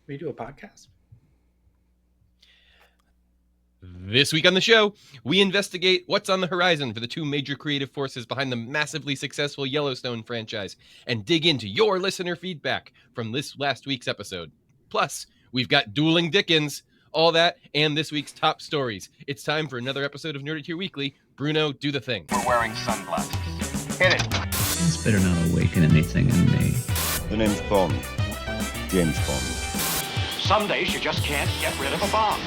We do a podcast? This week on the show, we investigate what's on the horizon for the two major creative forces behind the massively successful Yellowstone franchise and dig into your listener feedback from this last week's episode. Plus, we've got Dueling Dickens, all that, and this week's top stories. It's time for another episode of Nerded Here Weekly. Bruno, do the thing. We're wearing sunglasses. Hit it. It's better not awaken anything in me. The name's Bond. James Bond. Some days you just can't get rid of a bomb.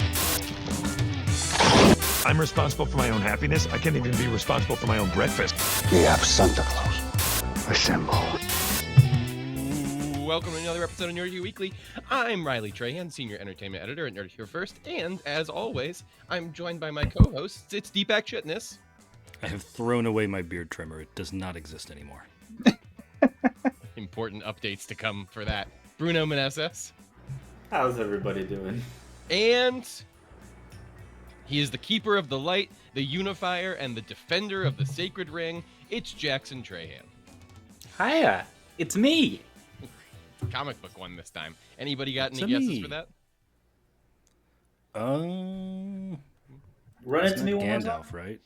I'm responsible for my own happiness. I can't even be responsible for my own breakfast. We have Santa Claus. Assemble. Welcome to another episode of Nerd Here Weekly. I'm Riley Trahan, Senior Entertainment Editor at Nerd Here First, and as always, I'm joined by my co-hosts. It's Deepak Chitnis. I have thrown away my beard trimmer. It does not exist anymore. Important updates to come for that. Bruno Meneses. How's everybody doing? And he is the keeper of the light, the unifier, and the defender of the sacred ring. It's Jackson Trahan. Hiya, it's me. Comic book one this time. Anybody got It's any guesses me. for that? Run It's it to me not one more time. Gandalf, right?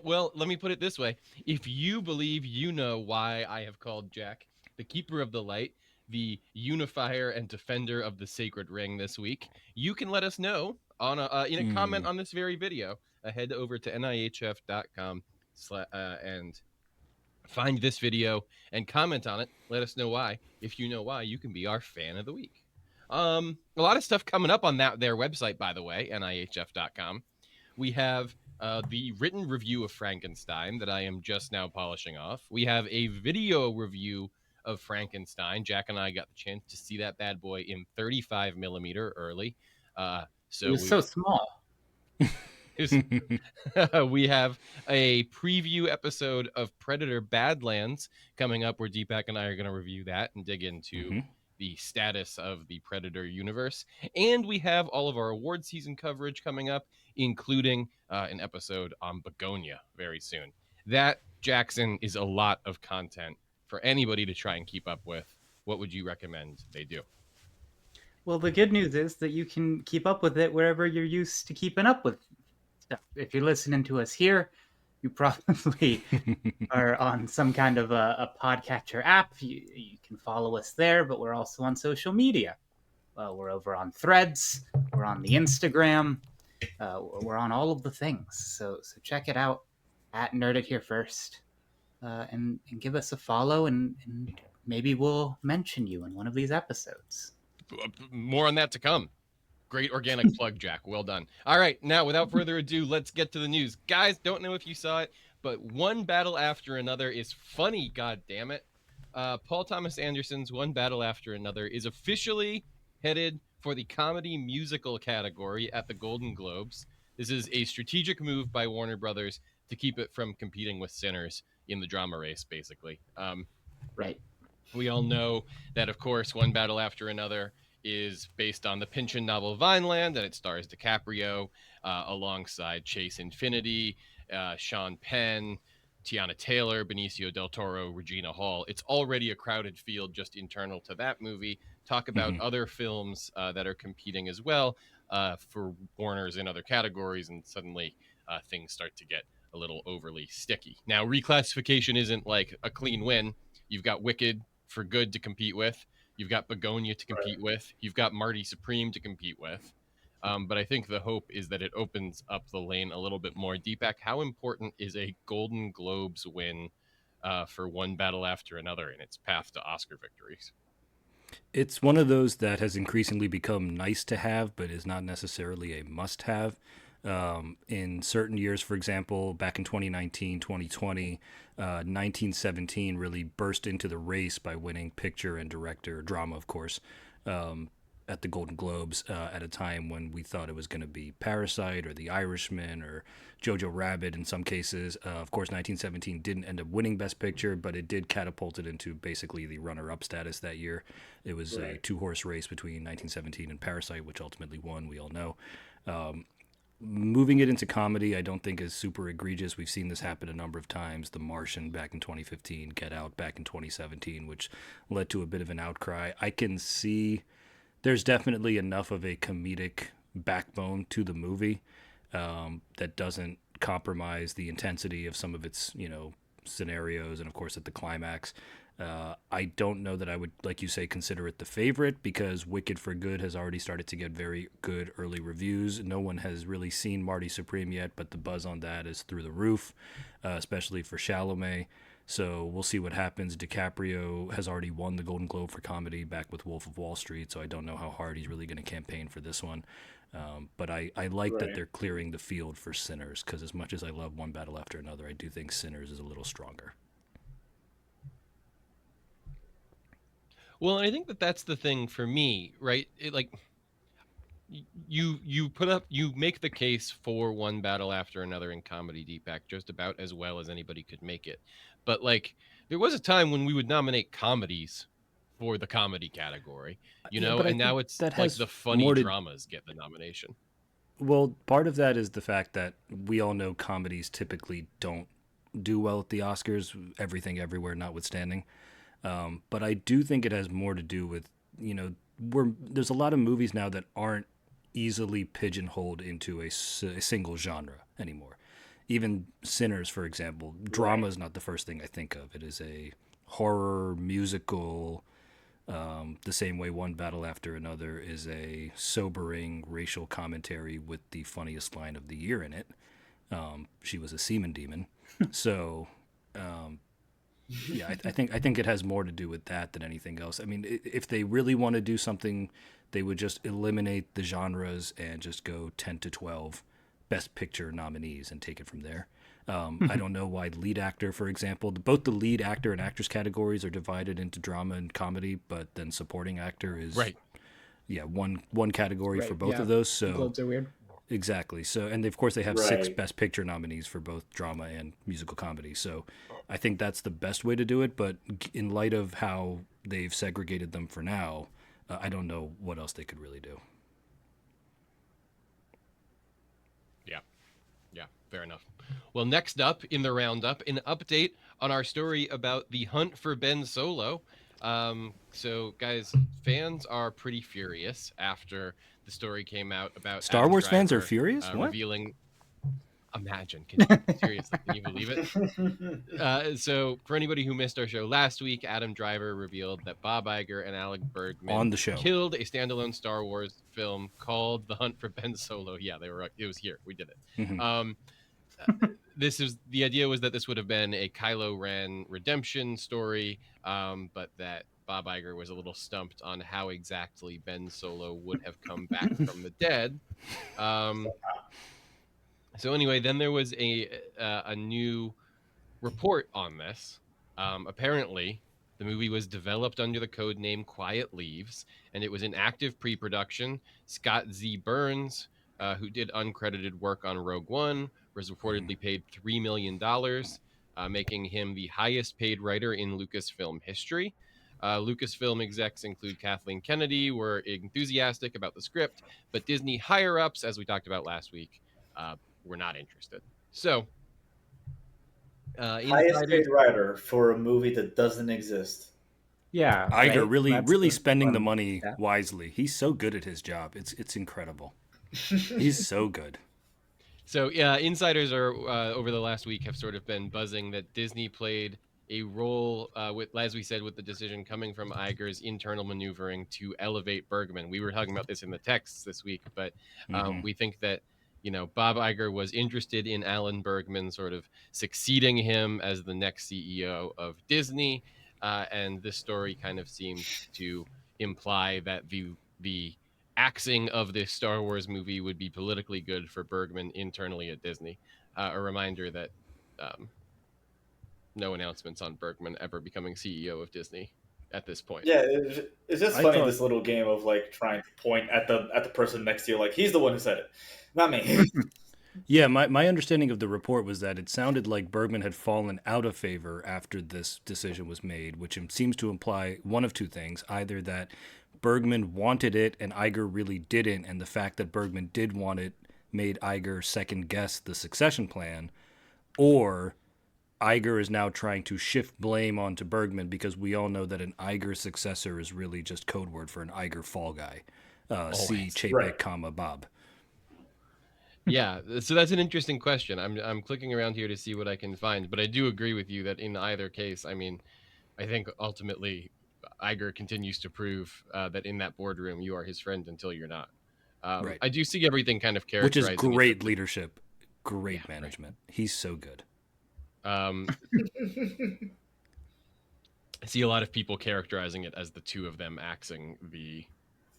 Well, let me put it this way. If you believe you know why I have called Jack the keeper of the light, the unifier and defender of the sacred ring this week, you can let us know on in a comment on this very video. Head over to nihf.com and find this video and comment on it. Let us know why. If you know why, you can be our fan of the week. A lot of stuff coming up on their website, by the way, nihf.com. We have the written review of Frankenstein that I am just now polishing off. We have a video review of Frankenstein. Jack and I got the chance to see that bad boy in 35 millimeter early. It was so small. We have a preview episode of Predator Badlands coming up where Deepak and I are going to review that and dig into the status of the Predator universe. And we have all of our award season coverage coming up, including an episode on Begonia very soon. That, Jackson, is a lot of content for anybody to try and keep up with. What would you recommend they do? Well, the good news is that you can keep up with it wherever you're used to keeping up with stuff. If you're listening to us here, you probably are on some kind of a podcatcher app. You can follow us there, but we're also on social media. We're over on Threads. We're on the Instagram. We're on all of the things. So check it out at Nerded Here First, and give us a follow, and maybe we'll mention you in one of these episodes. More on that to come. Great organic plug, Jack. Well done. All right, now, without further ado, let's get to the news. Guys, don't know if you saw it, but One Battle After Another is funny, God damn it. Paul Thomas Anderson's One Battle After Another is officially headed for the comedy musical category at the Golden Globes. This is a strategic move by Warner Brothers to keep it from competing with Sinners in the drama race, basically. Right. We all know that, of course, One Battle After Another is based on the Pynchon novel Vineland, and it stars DiCaprio alongside Chase Infinity, Sean Penn, Tiana Taylor, Benicio del Toro, Regina Hall. It's already a crowded field just internal to that movie. Talk about other films that are competing as well for Warner's in other categories, and suddenly things start to get a little overly sticky. Now, reclassification isn't like a clean win. You've got Wicked for Good to compete with. You've got Begonia to compete with. You've got Marty Supreme to compete with. But I think the hope is that it opens up the lane a little bit more. Deepak, how important is a Golden Globes win for One Battle After Another in its path to Oscar victories? It's one of those that has increasingly become nice to have, but is not necessarily a must-have. In certain years, for example, back in 2019, 2020, 1917 really burst into the race by winning picture and director, drama, of course, at the Golden Globes at a time when we thought it was going to be Parasite or The Irishman or Jojo Rabbit in some cases. Of course, 1917 didn't end up winning Best Picture, but it did catapult it into basically the runner-up status that year. It was a two-horse race between 1917 and Parasite, which ultimately won, we all know. Moving it into comedy, I don't think is super egregious. We've seen this happen a number of times. The Martian back in 2015, Get Out back in 2017, which led to a bit of an outcry. I can see there's definitely enough of a comedic backbone to the movie that doesn't compromise the intensity of some of its, scenarios, and of course at the climax. I don't know that I would, like you say, consider it the favorite because Wicked for Good has already started to get very good early reviews. No one has really seen Marty Supreme yet, but the buzz on that is through the roof, especially for Chalamet. So we'll see what happens. DiCaprio has already won the Golden Globe for comedy back with Wolf of Wall Street, so I don't know how hard he's really going to campaign for this one. But I like that they're clearing the field for Sinners, because as much as I love One Battle After Another, I do think Sinners is a little stronger. Well, I think that that's the thing for me, right? You make the case for One Battle After Another in comedy, Deepak, just about as well as anybody could make it. But like, there was a time when we would nominate comedies for the comedy category, Yeah, but I and think now it's that like has the funny more to. dramas get the nomination. Well, part of that is the fact that we all know comedies typically don't do well at the Oscars, Everything Everywhere notwithstanding. But I do think it has more to do with, there's a lot of movies now that aren't easily pigeonholed into a single genre anymore. Even Sinners, for example, drama is not the first thing I think of. It is a horror musical, the same way One Battle After Another is a sobering racial commentary with the funniest line of the year in it. She was a semen demon. So, yeah, I think it has more to do with that than anything else. I mean, if they really want to do something, they would just eliminate the genres and just go 10 to 12 Best Picture nominees and take it from there. I don't know why lead actor, for example, both the lead actor and actress categories are divided into drama and comedy, but then supporting actor is Right. Yeah, one category for both yeah. of those. So Globes are weird. exactly. So, and of course they have 6 Best Picture nominees for both drama and musical comedy. So, I think that's the best way to do it. But in light of how they've segregated them for now, I don't know what else they could really do. Yeah, fair enough. Well, next up in the roundup, an update on our story about the hunt for Ben Solo. So, guys, fans are pretty furious after the story came out about Star Adam Wars fans are Driver, furious? What? revealing. Imagine, seriously, can you believe it? So, for anybody who missed our show last week, Adam Driver revealed that Bob Iger and Alec Bergman On the show. killed a standalone Star Wars film called The Hunt for Ben Solo. Yeah, it was here. We did it. Mhm. The idea was that this would have been a Kylo Ren redemption story, but that Bob Iger was a little stumped on how exactly Ben Solo would have come back from the dead. So anyway, then there was a new report on this. Apparently, the movie was developed under the code name Quiet Leaves, and it was in active pre-production. Scott Z. Burns, who did uncredited work on Rogue One, was reportedly paid $3 million, making him the highest paid writer in Lucasfilm history. Lucasfilm execs include Kathleen Kennedy were enthusiastic about the script, but Disney higher-ups, as we talked about last week, were not interested. So, highest paid writer for a movie that doesn't exist. Yeah, Iger right? really That's spending the fun. money Yeah. wisely. He's so good at his job. It's incredible. He's so good. So yeah, insiders are over the last week have sort of been buzzing that Disney played a role with, as we said, with the decision coming from Iger's internal maneuvering to elevate Bergman. We were talking about this in the texts this week, but we think that Bob Iger was interested in Alan Bergman sort of succeeding him as the next CEO of Disney, and this story kind of seemed to imply that the axing of this Star Wars movie would be politically good for Bergman internally at Disney. A reminder that no announcements on Bergman ever becoming CEO of Disney at this point. Yeah, it's just funny, this little game of like trying to point at the person next to you, like he's the one who said it, not me. Yeah, my understanding of the report was that it sounded like Bergman had fallen out of favor after this decision was made, which seems to imply one of two things: either that Bergman wanted it and Iger really didn't, and the fact that Bergman did want it made Iger second guess the succession plan, or Iger is now trying to shift blame onto Bergman because we all know that an Iger successor is really just code word for an Iger fall guy. See Chapek, Right. comma Bob. Yeah, so that's an interesting question. I'm clicking around here to see what I can find, but I do agree with you that in either case, I mean, I think ultimately Iger continues to prove that in that boardroom you are his friend until you're not. Right. I do see everything kind of Which is characterizing great leadership, great Yeah, management. He's so good. I see a lot of people characterizing it as the two of them axing the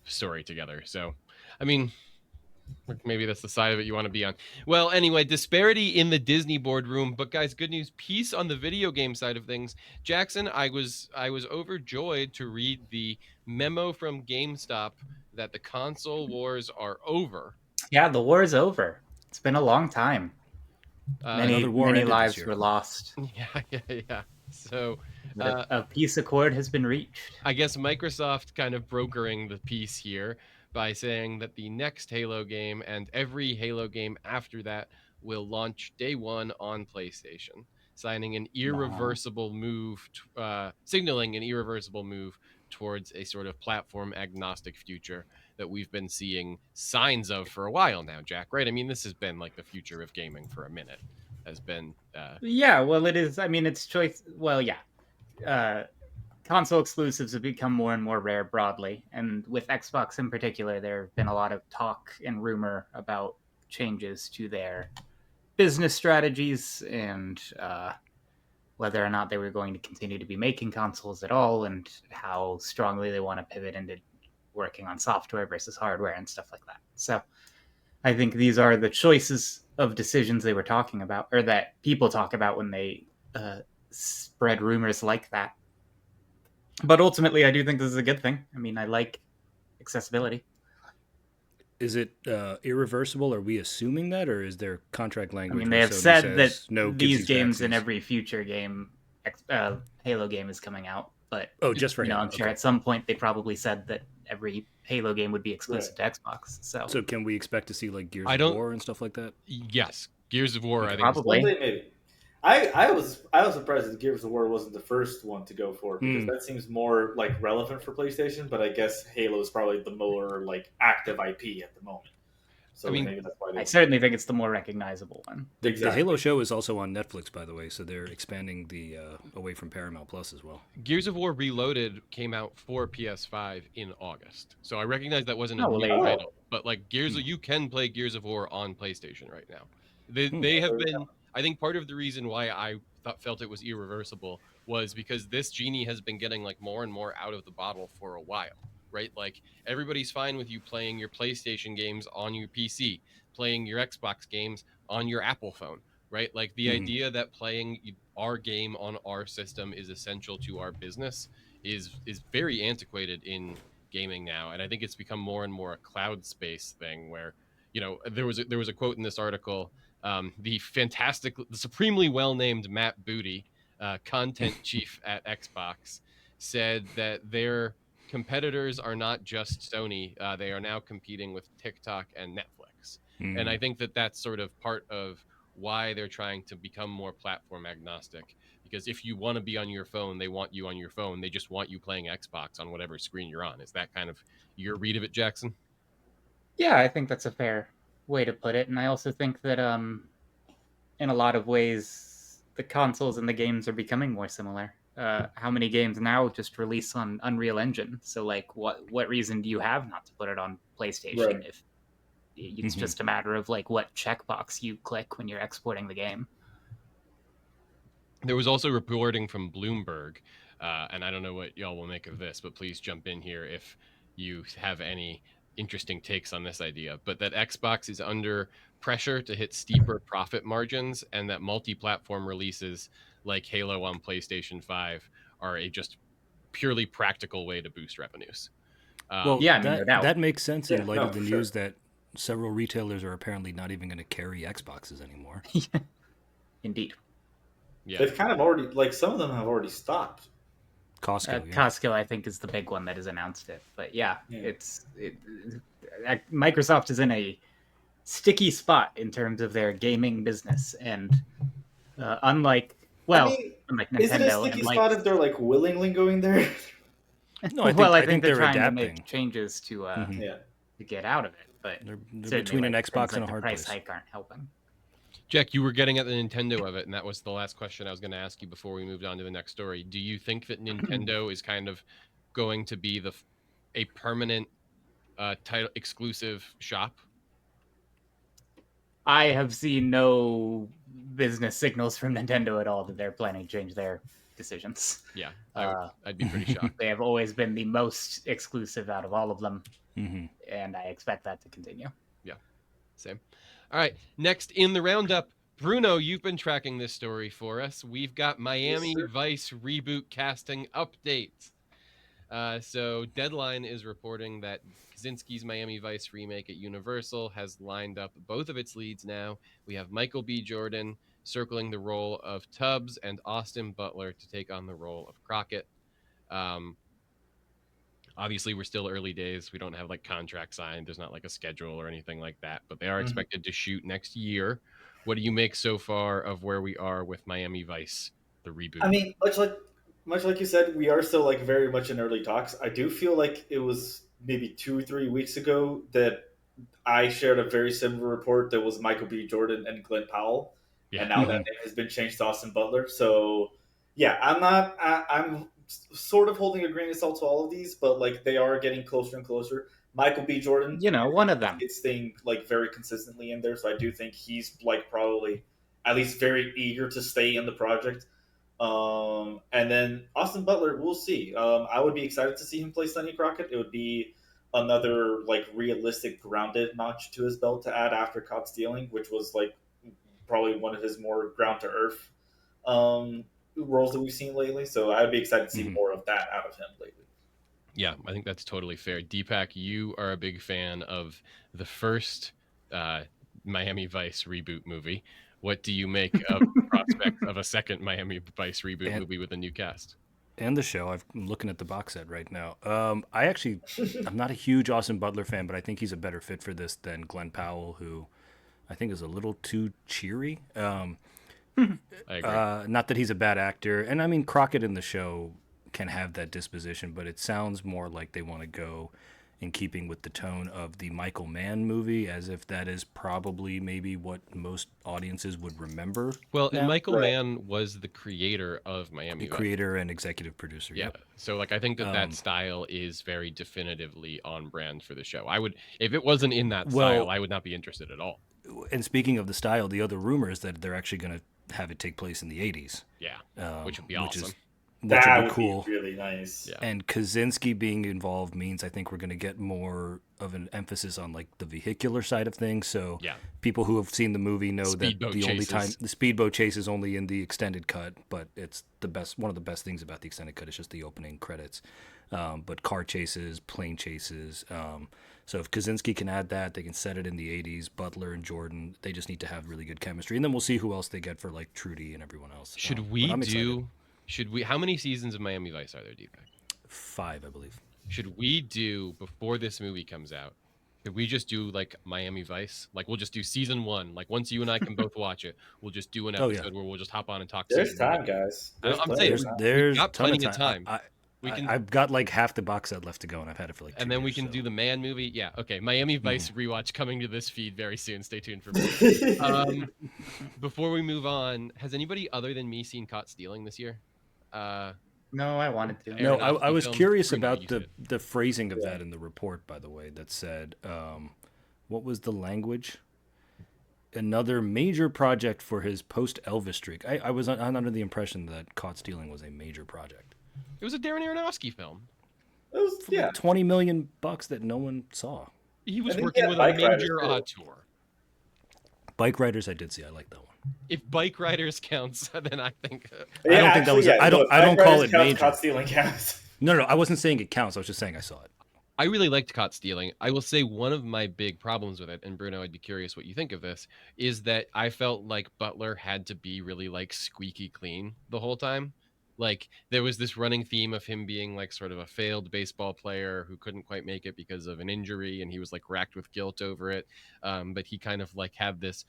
story together. So, I mean, maybe that's the side of it you want to be on. Well, anyway, disparity in the Disney boardroom, but guys, good news, peace on the video game side of things. Jackson, I was overjoyed to read the memo from GameStop that the console wars are over. Yeah, the war is over. It's been a long time. Another war Many ended this lives year. were lost. Yeah. So But a peace accord has been reached. I guess Microsoft kind of brokering the peace here by saying that the next Halo game and every Halo game after that will launch day one on PlayStation, signing an irreversible move, signaling an irreversible move towards a sort of platform agnostic future that we've been seeing signs of for a while now, Jack, right? I mean, this has been like the future of gaming for a minute, has been. Yeah, well, it is. I mean, it's choice. Well, yeah. Console exclusives have become more and more rare broadly, and with Xbox in particular, there have been a lot of talk and rumor about changes to their business strategies and whether or not they were going to continue to be making consoles at all, and how strongly they want to pivot into working on software versus hardware and stuff like that. So I think these are the choices of decisions they were talking about, or that people talk about when they spread rumors like that. But ultimately, I do think this is a good thing. I mean, I like accessibility. Is it irreversible? Are we assuming that, or is there contract I language? mean, where they have Sony said that says, no, these games backseas? in every future game, Halo game is coming out. But just for Halo. I'm sure at some point they probably said that every Halo game would be exclusive to Xbox. So can we expect to see like Gears I of don't- War and stuff like that? Yes, Gears of War, I think. probably. One day maybe. I was surprised that Gears of War wasn't the first one to go for it, because that seems more like relevant for PlayStation. But I guess Halo is probably the more like active IP at the moment. So I mean, maybe that's why I certainly think it's the more recognizable one. The Halo show is also on Netflix, by the way, so they're expanding the away from Paramount Plus as well. Gears of War Reloaded came out for PS5 in August, so I recognize that wasn't a new there you go. title, but like you can play Gears of War on PlayStation right now. They have been. I think part of the reason why I felt it was irreversible was because this genie has been getting like more and more out of the bottle for a while, right? Like everybody's fine with you playing your PlayStation games on your PC, playing your Xbox games on your Apple phone, right? Like the idea that playing our game on our system is essential to our business is very antiquated in gaming now, and I think it's become more and more a cloud space thing where, there was a quote in this article. The supremely well-named Matt Booty, content chief at Xbox, said that their competitors are not just Sony. They are now competing with TikTok and Netflix. And I think that that's sort of part of why they're trying to become more platform agnostic. Because if you want to be on your phone, they want you on your phone. They just want you playing Xbox on whatever screen you're on. Is that kind of your read of it, Jackson? Yeah, I think that's a fair way to put it. And I also think that in a lot of ways, the consoles and the games are becoming more similar. How many games now just release on Unreal Engine? So, like, what reason do you have not to put it on PlayStation if it's just a matter of like what checkbox you click when you're exporting the game? There was also reporting from Bloomberg, and I don't know what y'all will make of this, but please jump in here if you have any interesting takes on this idea, but that Xbox is under pressure to hit steeper profit margins, and that multi-platform releases like Halo on PlayStation 5 are a just purely practical way to boost revenues. That makes sense in light of the news that several retailers are apparently not even going to carry Xboxes anymore. Indeed. Yeah. They've kind of already, like, some of them have already stopped. Costco, I think, is the big one that has announced it. But Microsoft is in a sticky spot in terms of their gaming business, and unlike I Well, mean, from like is it a Nintendo and sticky spot likes. if they're like willingly going there? No, I Well, think I I think think they're they're trying to adapting. make changes Mhm. Yeah. to get out of it, but They're certainly between an like things Xbox and like a the hard price place. hike aren't helping. Jack, you were getting at the Nintendo of it, and that was the last question I was going to ask you before we moved on to the next story. Do you think that Nintendo is kind of going to be a permanent title exclusive shop? I have seen no business signals from Nintendo at all that they're planning to change their decisions. Yeah, I'd be pretty shocked. They have always been the most exclusive out of all of them, Mm-hmm. and I expect that to continue. Yeah, same. All right, next in the roundup, Bruno, you've been tracking this story for us. We've got Miami sir. Vice reboot casting update. So Deadline is reporting that Kaczynski's Miami Vice remake at Universal has lined up both of its leads now. We have Michael B. Jordan circling the role of Tubbs and Austin Butler to take on the role of Crockett. Obviously, we're still early days. We don't have like contract signed. There's not like a schedule or anything like that, but they are expected to shoot next year. What do you make so far of where we are with Miami Vice, the reboot? I mean, much like you said, we are still like very much in early talks. I do feel like it was maybe 2 or 3 weeks ago that I shared a very similar report that was Michael B. Jordan and Glenn Powell, Yeah. and now that name has been changed to Austin Butler. So yeah, I'm sort of holding a grain of salt to all of these, but like they are getting closer and closer. Michael B. Jordan, You know, one of them. it's staying like very consistently in there, so I do think he's like probably at least very eager to stay in the project. And then Austin Butler, we'll see. I would be excited to see him play Sonny Crockett. It would be another like realistic, grounded notch to his belt to add after Caught Stealing, which was like probably one of his more ground to earth roles that we've seen lately. So I'd be excited to see more of that out of him lately. Yeah, I think that's totally fair. Deepak, you are a big fan of the first Miami Vice reboot movie. What do you make of the prospect of a second Miami Vice reboot movie with a new cast? And the show. I'm looking at the box set right now. I'm not a huge Austin Butler fan, but I think he's a better fit for this than Glenn Powell, who I think is a little too cheery. I agree. Not that he's a bad actor, and I mean Crockett in the show can have that disposition, but it sounds more like they want to go in keeping with the tone of the Michael Mann movie, as if that is probably maybe what most audiences would remember. Well, and now. Michael Mann was the creator of Miami Vice. Creator and executive producer. Yeah. Yep. So like I think that style is very definitively on brand for the show. I would, if it wasn't in that style, I would not be interested at all. And speaking of the style, the other rumor is that they're actually going to have it take place in the 80s. Yeah. Which would be awesome. Which would be cool. Be really nice. Yeah. And Kaczynski being involved means I think we're going to get more of an emphasis on like the vehicular side of things. So people who have seen the movie know that the only time the speedboat chase is only in the extended cut, but it's the best. One of the best things about the extended cut is just the opening credits. But car chases, plane chases. So if Kaczynski can add that, they can set it in the 80s. Butler and Jordan, they just need to have really good chemistry, and then we'll see who else they get for like Trudy and everyone else. How many seasons of Miami Vice are there, Deepak? 5, I believe. Should we do, before this movie comes out, could we just do like Miami Vice? Like we'll just do season 1. Like once you and I can both watch it, we'll just do an episode where we'll just hop on and talk. There's time, guys. I'm saying there's got plenty of time. I've got like half the box set left to go, and I've had it for like 2 and then years, we can do the Man movie. Yeah, okay. Miami Vice rewatch coming to this feed very soon. Stay tuned for more. Before we move on, has anybody other than me seen Caught Stealing this year? No, I wanted to. No, I was curious about the phrasing of that in the report, by the way, that said, what was the language? Another major project for his post-Elvis streak. I was under the impression that Caught Stealing was a major project. It was a Darren Aronofsky film. It was, like $20 million that no one saw. He was working with a major auteur. Bike Riders, I did see. I like that one. If Bike Riders counts, then I think I don't think that was. I don't call it major. Caught Stealing counts. No, I wasn't saying it counts. I was just saying I saw it. I really liked Caught Stealing. I will say one of my big problems with it, and Bruno, I'd be curious what you think of this, is that I felt like Butler had to be really like squeaky clean the whole time. Like there was this running theme of him being like sort of a failed baseball player who couldn't quite make it because of an injury, and he was like racked with guilt over it. But he kind of like had this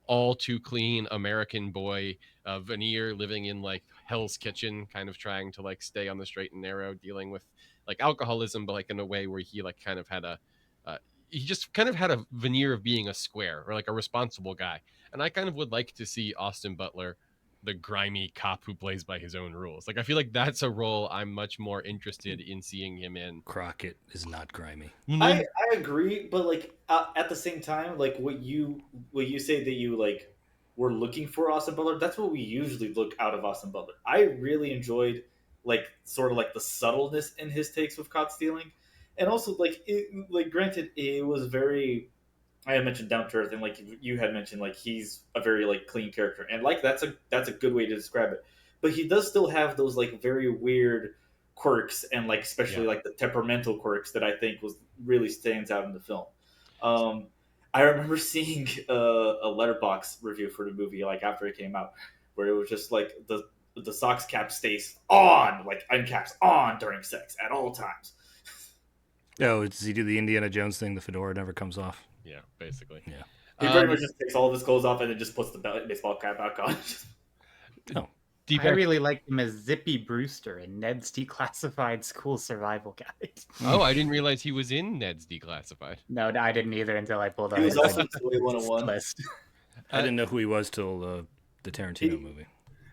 all too clean American boy, veneer, living in like Hell's Kitchen, kind of trying to like stay on the straight and narrow, dealing with like alcoholism, but like in a way where he like kind of had a uh, he just kind of had a veneer of being a square or like a responsible guy. And I kind of would like to see Austin Butler, the grimy cop who plays by his own rules. Like I feel like that's a role I'm much more interested in seeing him in. Crockett is not grimy. I agree, but like at the same time, like what you say that you like were looking for Austin Butler. That's what we usually look out of Austin Butler. I really enjoyed like sort of like the subtleness in his takes with caught stealing, and also like granted it was very. I had mentioned down to earth, and like you had mentioned, like he's a very like clean character, and like that's a good way to describe it. But he does still have those like very weird quirks, and like especially like the temperamental quirks that I think was really stands out in the film. Um, I remember seeing a letterbox review for the movie like after it came out, where it was just like the socks cap stays on, like uncaps on during sex at all times. Oh, does he do the Indiana Jones thing? The fedora never comes off. Yeah, basically. Yeah. He pretty much just takes all of his clothes off and then just puts the baseball cap back on. Oh, I really liked him as Zippy Brewster in Ned's Declassified School Survival Guide. Oh, I didn't realize he was in Ned's Declassified. No, I didn't either until I pulled out He was his also in Toy 101. list. I didn't know who he was till the Tarantino movie.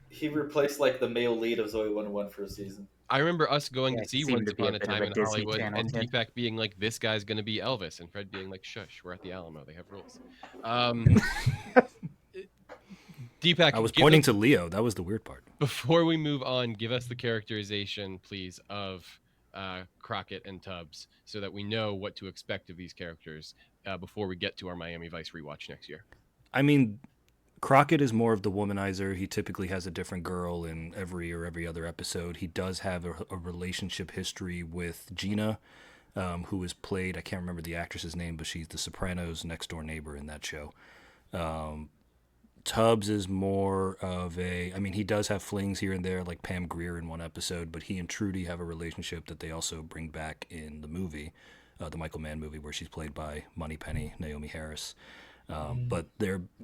He replaced like the male lead of Zoe 101 for a season. I remember us going Yeah, to see seemed Once to be Upon a a bit of Time a in Disney Hollywood, Channel and kid. Deepak being like, "This guy's going to be Elvis," and Fred being like, "Shush, we're at the Alamo. They have rules." Deepak, I was pointing to Leo. That was the weird part. Before we move on, give us the characterization, please, of Crockett and Tubbs, so that we know what to expect of these characters before we get to our Miami Vice rewatch next year. I mean, Crockett is more of the womanizer. He typically has a different girl in every other episode. He does have a relationship history with Gina, who is played, I can't remember the actress's name, but she's the Sopranos' next door neighbor in that show. Tubbs is more of he does have flings here and there, like Pam Grier in one episode, but he and Trudy have a relationship that they also bring back in the movie, the Michael Mann movie, where she's played by Moneypenny, Naomi Harris. But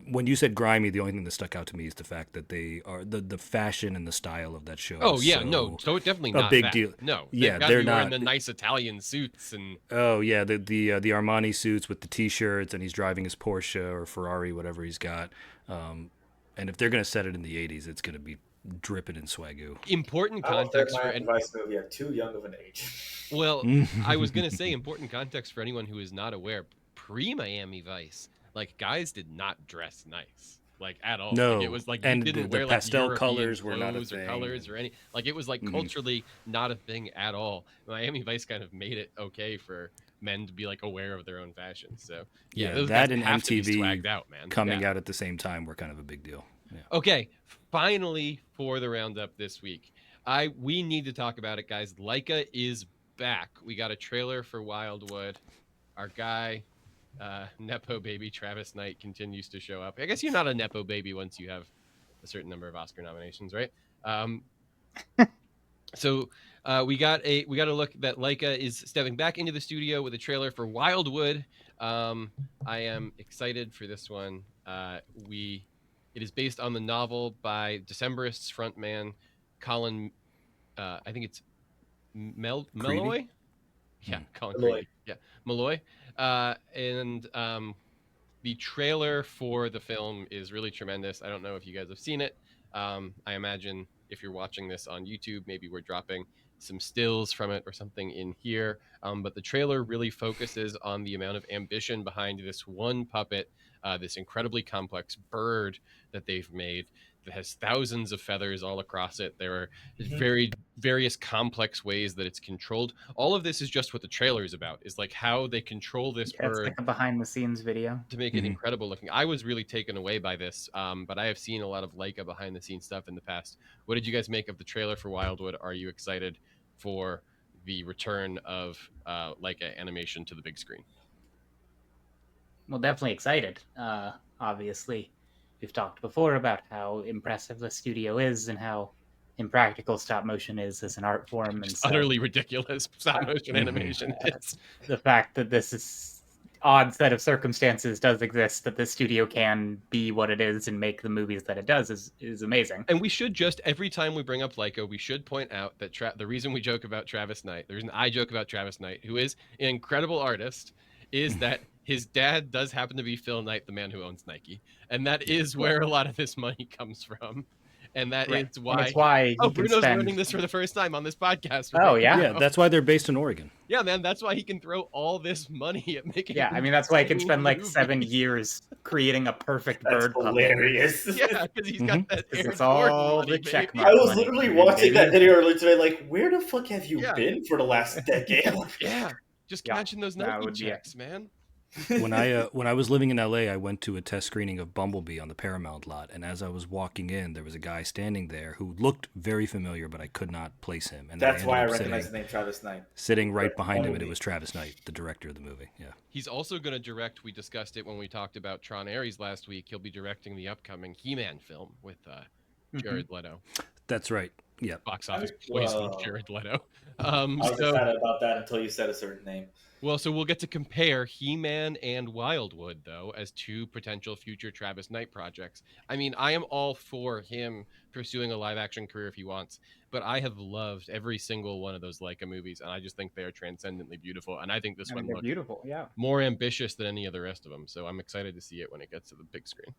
when you said grimy, the only thing that stuck out to me is the fact that they are the fashion and the style of that show. Oh yeah, so definitely not a big fat. deal. No, yeah, they're not wearing the nice Italian suits and. Oh yeah, the Armani suits with the T-shirts, and he's driving his Porsche or Ferrari, whatever he's got. And if they're gonna set it in the '80s, it's gonna be dripping in swagoo. Important context for Vice movie at too young of an age. Well, I was gonna say important context for anyone who is not aware. Pre-Miami Vice, like guys did not dress nice, like at all. No, like, it was like and you didn't the wear pastel like colors European were not a clothes or thing. colors or any. Like it was like culturally not a thing at all. Miami Vice kind of made it okay for men to be like aware of their own fashion. So yeah, those that guys and have to be MTV swagged out, man. coming out at the same time were kind of a big deal. Yeah. Okay, finally for the roundup this week, we need to talk about it, guys. Leica is back. We got a trailer for Wildwood. Our guy, Nepo baby Travis Knight, continues to show up. I guess you're not a Nepo baby once you have a certain number of Oscar nominations, right? So we got a look that Leica is stepping back into the studio with a trailer for Wildwood. I am excited for this one. It is based on the novel by Decemberists frontman Colin. I think it's Malloy. Yeah, Colin Creedy. Yeah, Malloy. And the trailer for the film is really tremendous. I don't know if you guys have seen it. I imagine if you're watching this on YouTube, maybe we're dropping some stills from it or something in here. But the trailer really focuses on the amount of ambition behind this one puppet, this incredibly complex bird that they've made that has thousands of feathers all across it. There are various complex ways that it's controlled. All of this is just what the trailer is about, is like how they control this bird. It's like a behind the scenes video to make it incredible looking. I was really taken away by this, but I have seen a lot of Leica behind the scenes stuff in the past. What did you guys make of the trailer for Wildwood? Are you excited for the return of Leica animation to the big screen? Well, definitely excited. Obviously, we've talked before about how impressive the studio is and how impractical stop motion is as an art form. It's and utterly ridiculous stop motion animation. The fact that this is odd set of circumstances does exist that the studio can be what it is and make the movies that it does is amazing. And we should just, every time we bring up Leica, we should point out that the reason we joke about Travis Knight, the reason I joke about Travis Knight, who is an incredible artist, is that his dad does happen to be Phil Knight, the man who owns Nike. And that is where a lot of this money comes from. And that Right. is why. And it's why he Oh, can Bruno's spend. learning this for the first time on this podcast. Oh, yeah. Yeah, that's why they're based in Oregon. Yeah, man, that's why he can throw all this money at making. Yeah, I mean that's why I can spend like movies. 7 years creating a perfect That's bird puppet. hilarious. Yeah, because he's got that. Because Aaron it's all Gordon money, the check baby. mark. I was money, literally baby. watching that video earlier today, like, where the fuck have you Yeah. been for the last decade? Yeah, just Yeah, catching those that Nike would be it. checks, man. When I was living in LA, I went to a test screening of Bumblebee on the Paramount lot, and as I was walking in, there was a guy standing there who looked very familiar, but I could not place him. And That's why I ended up recognize the name Travis Knight. sitting right Right, behind him, and Bumblebee. it was Travis Knight, the director of the movie. Yeah, He's also going to direct. We discussed it when we talked about Tron Ares last week. He'll be directing the upcoming He-Man film with Jared Leto. that's right. Yeah, Box office Wow. poison Jared Leto. I was So, excited about that until you said a certain name. well, so we'll get to compare He-Man and Wildwood, though, as two potential future Travis Knight projects. I mean, I am all for him pursuing a live-action career if he wants, but I have loved every single one of those Leica movies, and I just think they are transcendently beautiful, and I think this I mean, one they're looks beautiful. Yeah. more ambitious than any of the rest of them, so I'm excited to see it when it gets to the big screen.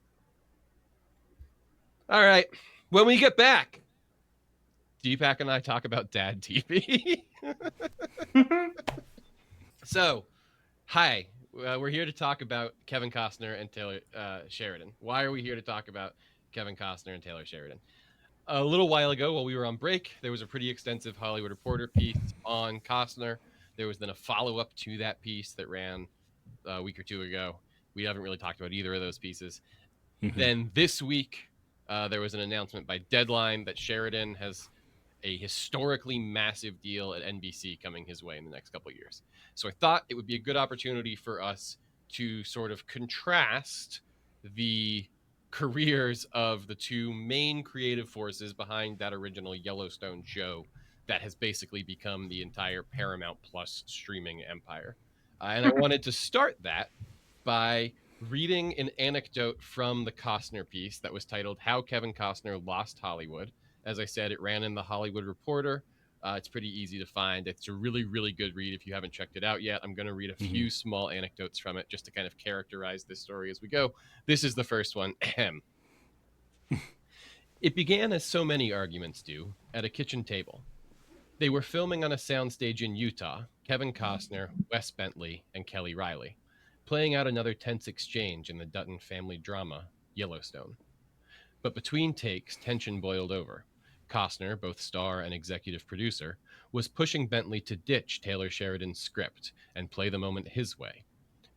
All right, when we get back, Deepak and I talk about dad TV. So, hi, we're here to talk about Kevin Costner and Taylor Sheridan. Why are we here to talk about Kevin Costner and Taylor Sheridan? A little while ago, while we were on break, there was a pretty extensive Hollywood Reporter piece on Costner. There was then a follow-up to that piece that ran a week or two ago. We haven't really talked about either of those pieces. Then this week, there was an announcement by Deadline that Sheridan has a historically massive deal at NBC coming his way in the next couple of years. So I thought it would be a good opportunity for us to sort of contrast the careers of the two main creative forces behind that original Yellowstone show that has basically become the entire Paramount Plus streaming empire. And I wanted to start that by reading an anecdote from the Costner piece that was titled How Kevin Costner Lost Hollywood. As I said, it ran in the Hollywood Reporter. It's pretty easy to find. It's a really, really good read if you haven't checked it out yet. I'm going to read a few small anecdotes from it just to kind of characterize this story as we go. This is the first one. It began as so many arguments do, at a kitchen table. They were filming on a soundstage in Utah, Kevin Costner, Wes Bentley, and Kelly Riley, playing out another tense exchange in the Dutton family drama, Yellowstone. But between takes, tension boiled over. Costner, both star and executive producer, was pushing Bentley to ditch Taylor Sheridan's script and play the moment his way.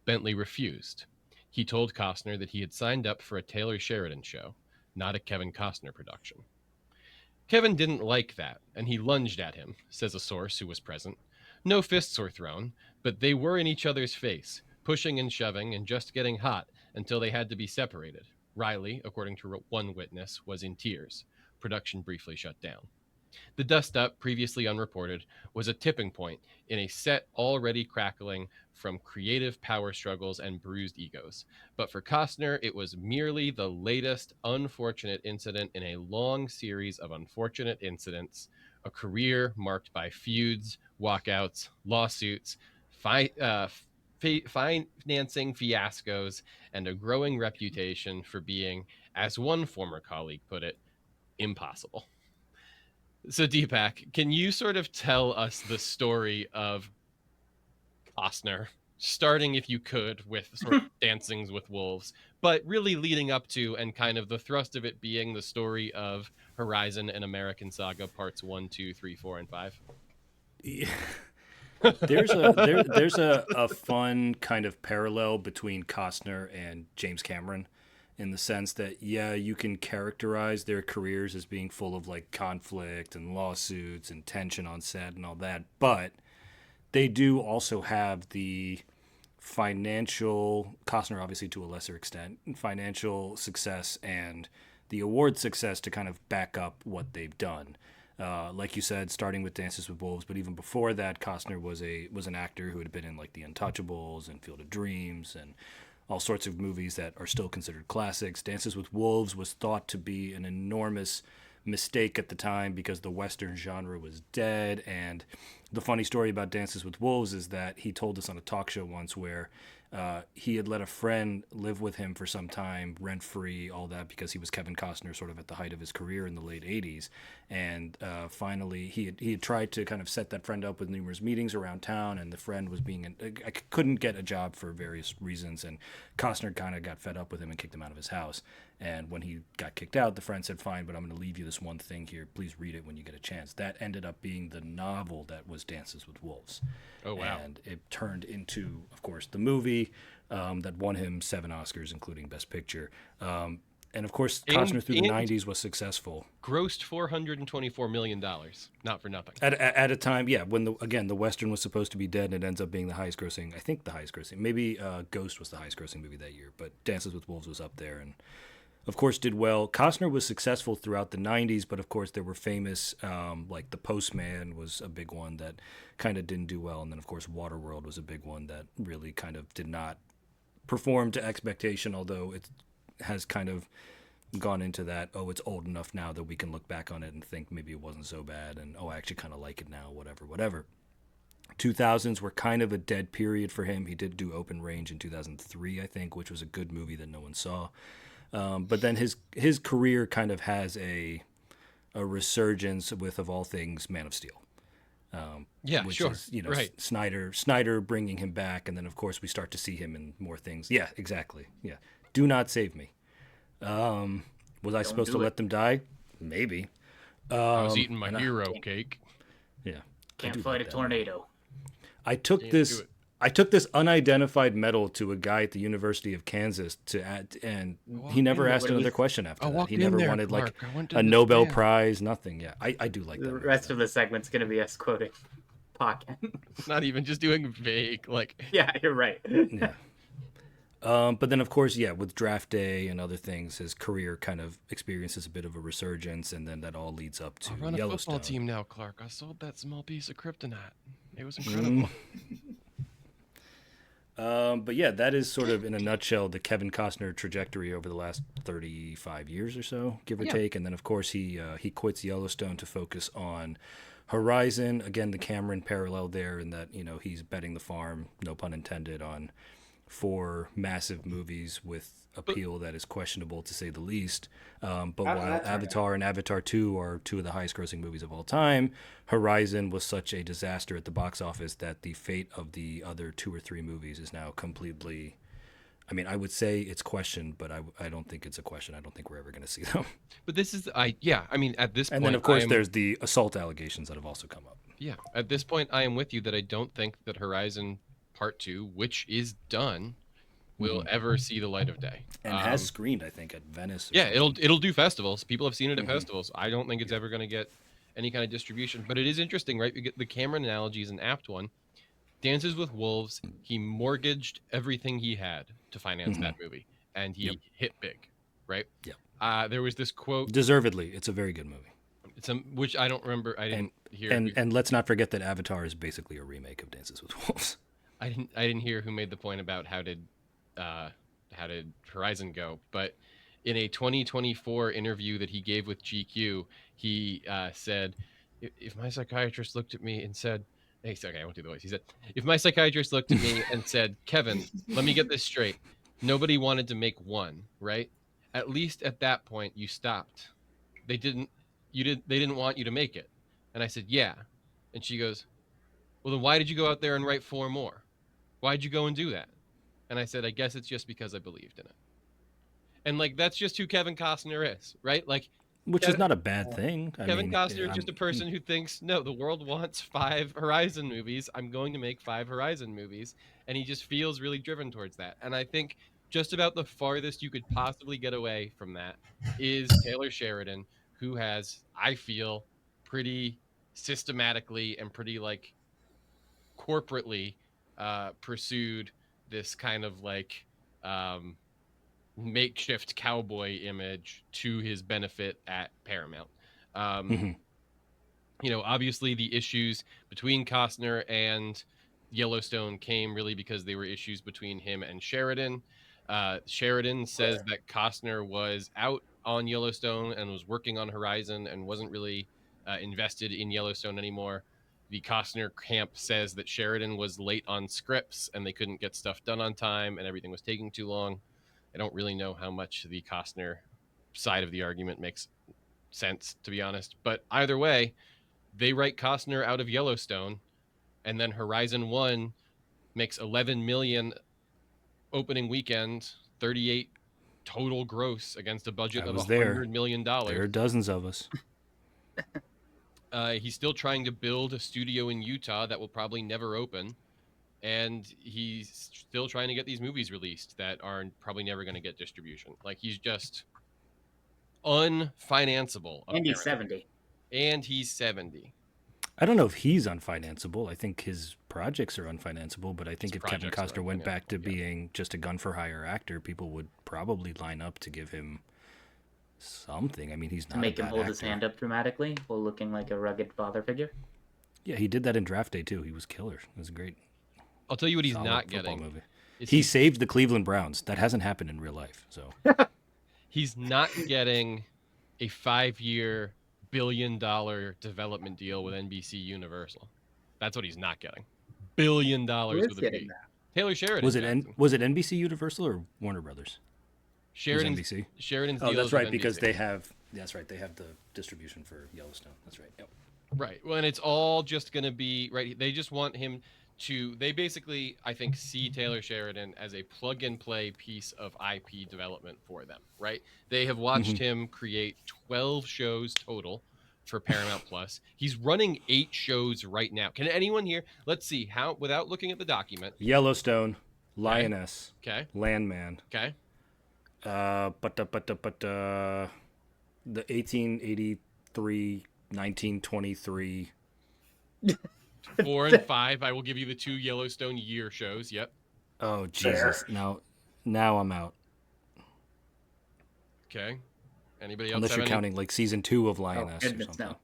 Bentley refused. He told Costner that he had signed up for a Taylor Sheridan show, not a Kevin Costner production. Kevin didn't like that, and he lunged at him, says a source who was present. No fists were thrown, but they were in each other's face, pushing and shoving and just getting hot until they had to be separated. Riley, according to one witness, was in tears. Production briefly shut down. The dust-up, previously unreported, was a tipping point in a set already crackling from creative power struggles and bruised egos. But for Costner, it was merely the latest unfortunate incident in a long series of unfortunate incidents, a career marked by feuds, walkouts, lawsuits, financing fiascos, and a growing reputation for being, as one former colleague put it, impossible. So Deepak, can you sort of tell us the story of Costner, starting, if you could, with sort of Dancings with Wolves, but really leading up to and kind of the thrust of it being the story of Horizon and American Saga parts 1, 2, 3, 4, and 5? Yeah. There's a fun kind of parallel between Costner and James Cameron, in the sense that, yeah, you can characterize their careers as being full of like conflict and lawsuits and tension on set and all that, but they do also have the financial, Costner obviously to a lesser extent, financial success and the award success to kind of back up what they've done. Like you said, starting with Dances with Wolves, but even before that, Costner was an actor who had been in like The Untouchables and Field of Dreams and all sorts of movies that are still considered classics. Dances with Wolves was thought to be an enormous mistake at the time because the Western genre was dead. And the funny story about Dances with Wolves is that he told us on a talk show once where he had let a friend live with him for some time, rent free, all that, because he was Kevin Costner sort of at the height of his career in the late 80s. And finally, he had tried to kind of set that friend up with numerous meetings around town, and the friend was I couldn't get a job for various reasons. And Costner kind of got fed up with him and kicked him out of his house. And when he got kicked out, the friend said, "Fine, but I'm going to leave you this one thing here. Please read it when you get a chance." That ended up being the novel that was Dances with Wolves. Oh, wow. And it turned into, of course, the movie that won him 7 Oscars, including Best Picture. And, of course, Costner through the 90s was successful. Grossed $424 million. Not for nothing. At a time, yeah, when, the Western was supposed to be dead, and it ends up being the highest grossing, maybe Ghost was the highest grossing movie that year, but Dances with Wolves was up there, and of course did well. Costner was successful throughout the 90s, but of course there were famous, like The Postman was a big one that kind of didn't do well, and then of course Waterworld was a big one that really kind of did not perform to expectation, although it has kind of gone into that, it's old enough now that we can look back on it and think maybe it wasn't so bad, and I actually kind of like it now, whatever. 2000s were kind of a dead period for him. He did do Open Range in 2003, I think, which was a good movie that no one saw. But then his career kind of has a resurgence with, of all things, Man of Steel. Which sure. is, right. Snyder bringing him back, and then of course we start to see him in more things. Yeah, exactly. Yeah, Do Not Save Me. Was I supposed to let them die? Maybe. I was eating my hero cake. Yeah, Can't fight a tornado. I took this unidentified medal to a guy at the University of Kansas and he never asked another question after that. He never wanted like a Nobel Prize, nothing. Yeah, I do like that. The rest of the segment's going to be us quoting Pocket. Not even just doing vague, like. Yeah, you're right. Yeah. But then, of course, with Draft Day and other things, his career kind of experiences a bit of a resurgence, and then that all leads up to I run a Yellowstone. football team now, Clark. I sold that small piece of kryptonite. It was incredible. But yeah, that is sort of in a nutshell the Kevin Costner trajectory over the last 35 years or so, give or take. And then, of course, he quits Yellowstone to focus on Horizon. Again, the Cameron parallel there in that, he's betting the farm, no pun intended, on 4 massive movies with appeal that is questionable to say the least. But while Avatar and Avatar 2 are 2 of the highest grossing movies of all time, Horizon was such a disaster at the box office that the fate of the other 2 or 3 movies is now completely, I would say it's questioned, but I don't think it's a question. I don't think we're ever going to see them. But this is, at this point. And then, of course, there's the assault allegations that have also come up. Yeah, at this point, I am with you that I don't think that Horizon Part 2, which is done, will ever see the light of day. And has screened, I think, at Venice. Yeah, it'll do festivals. People have seen it at festivals. I don't think it's ever going to get any kind of distribution. But it is interesting, right? The Cameron analogy is an apt one. Dances with Wolves, he mortgaged everything he had to finance that movie, and he hit big, right? Yeah. There was this quote. Deservedly, it's a very good movie. Which I don't remember. I didn't hear. And let's not forget that Avatar is basically a remake of Dances with Wolves. I didn't hear who made the point about how did Horizon go, but in a 2024 interview that he gave with GQ, he said, if my psychiatrist looked at me and said, hey, okay, I won't do the voice. He said, if my psychiatrist looked at me and said, Kevin, let me get this straight. Nobody wanted to make one, right? At least at that point you stopped. They didn't want you to make it. And I said, yeah. And she goes, well, then why did you go out there and write 4 more? Why'd you go and do that? And I said, I guess it's just because I believed in it. And like, that's just who Kevin Costner is, right? Like, which is not a bad thing. Kevin Costner is just a person who thinks, no, the world wants 5 Horizon movies. I'm going to make 5 Horizon movies. And he just feels really driven towards that. And I think just about the farthest you could possibly get away from that is Taylor Sheridan, who has, I feel, pretty systematically and pretty like corporately pursued this kind of like makeshift cowboy image to his benefit at Paramount. Obviously the issues between Costner and Yellowstone came really because they were issues between him and Sheridan. Sheridan says that Costner was out on Yellowstone and was working on Horizon and wasn't really invested in Yellowstone anymore. The Costner camp says that Sheridan was late on scripts and they couldn't get stuff done on time and everything was taking too long. I don't really know how much the Costner side of the argument makes sense, to be honest. But either way, they write Costner out of Yellowstone, and then Horizon 1 makes 11 million opening weekend, 38 total gross against a budget of $100 million. There are dozens of us. He's still trying to build a studio in Utah that will probably never open, and he's still trying to get these movies released that are probably never going to get distribution. Like, he's just unfinanceable. And he's 70. And he's 70. I don't know if he's unfinanceable. I think his projects are unfinanceable, but I think if Kevin Costner went back to being just a gun-for-hire actor, people would probably line up to give him something. I mean, he's not to make a him bad hold actor. his hand up dramatically while looking like a rugged father figure. Yeah, he did that in Draft Day, too. He was killer. It was a great I'll tell you what he's not getting. Movie. He saved the Cleveland Browns. That hasn't happened in real life, so. He's not getting a 5-year billion-dollar development deal with NBC Universal. That's what he's not getting. $1 billion with a B. Taylor Sheridan. Was it NBC Universal or Warner Brothers? Sheridan's NBC. Sheridan's deal. Oh, that's right, because they have. That's right. They have the distribution for Yellowstone. That's right. Yep. Right. Well, and it's all just going to be right. They just want him to. They basically, I think, see Taylor Sheridan as a plug-and-play piece of IP development for them. Right. They have watched him create 12 shows total for Paramount Plus. He's running 8 shows right now. Can anyone here? Let's see how, without looking at the document. Yellowstone, Lioness, okay, Landman, okay, the 1883, 1923. 4 and 5. I will give you the 2 Yellowstone year shows. Yep. Oh Jesus! Now I'm out. Okay. Anybody else? Unless you're counting like season 2 of Lioness or something. No.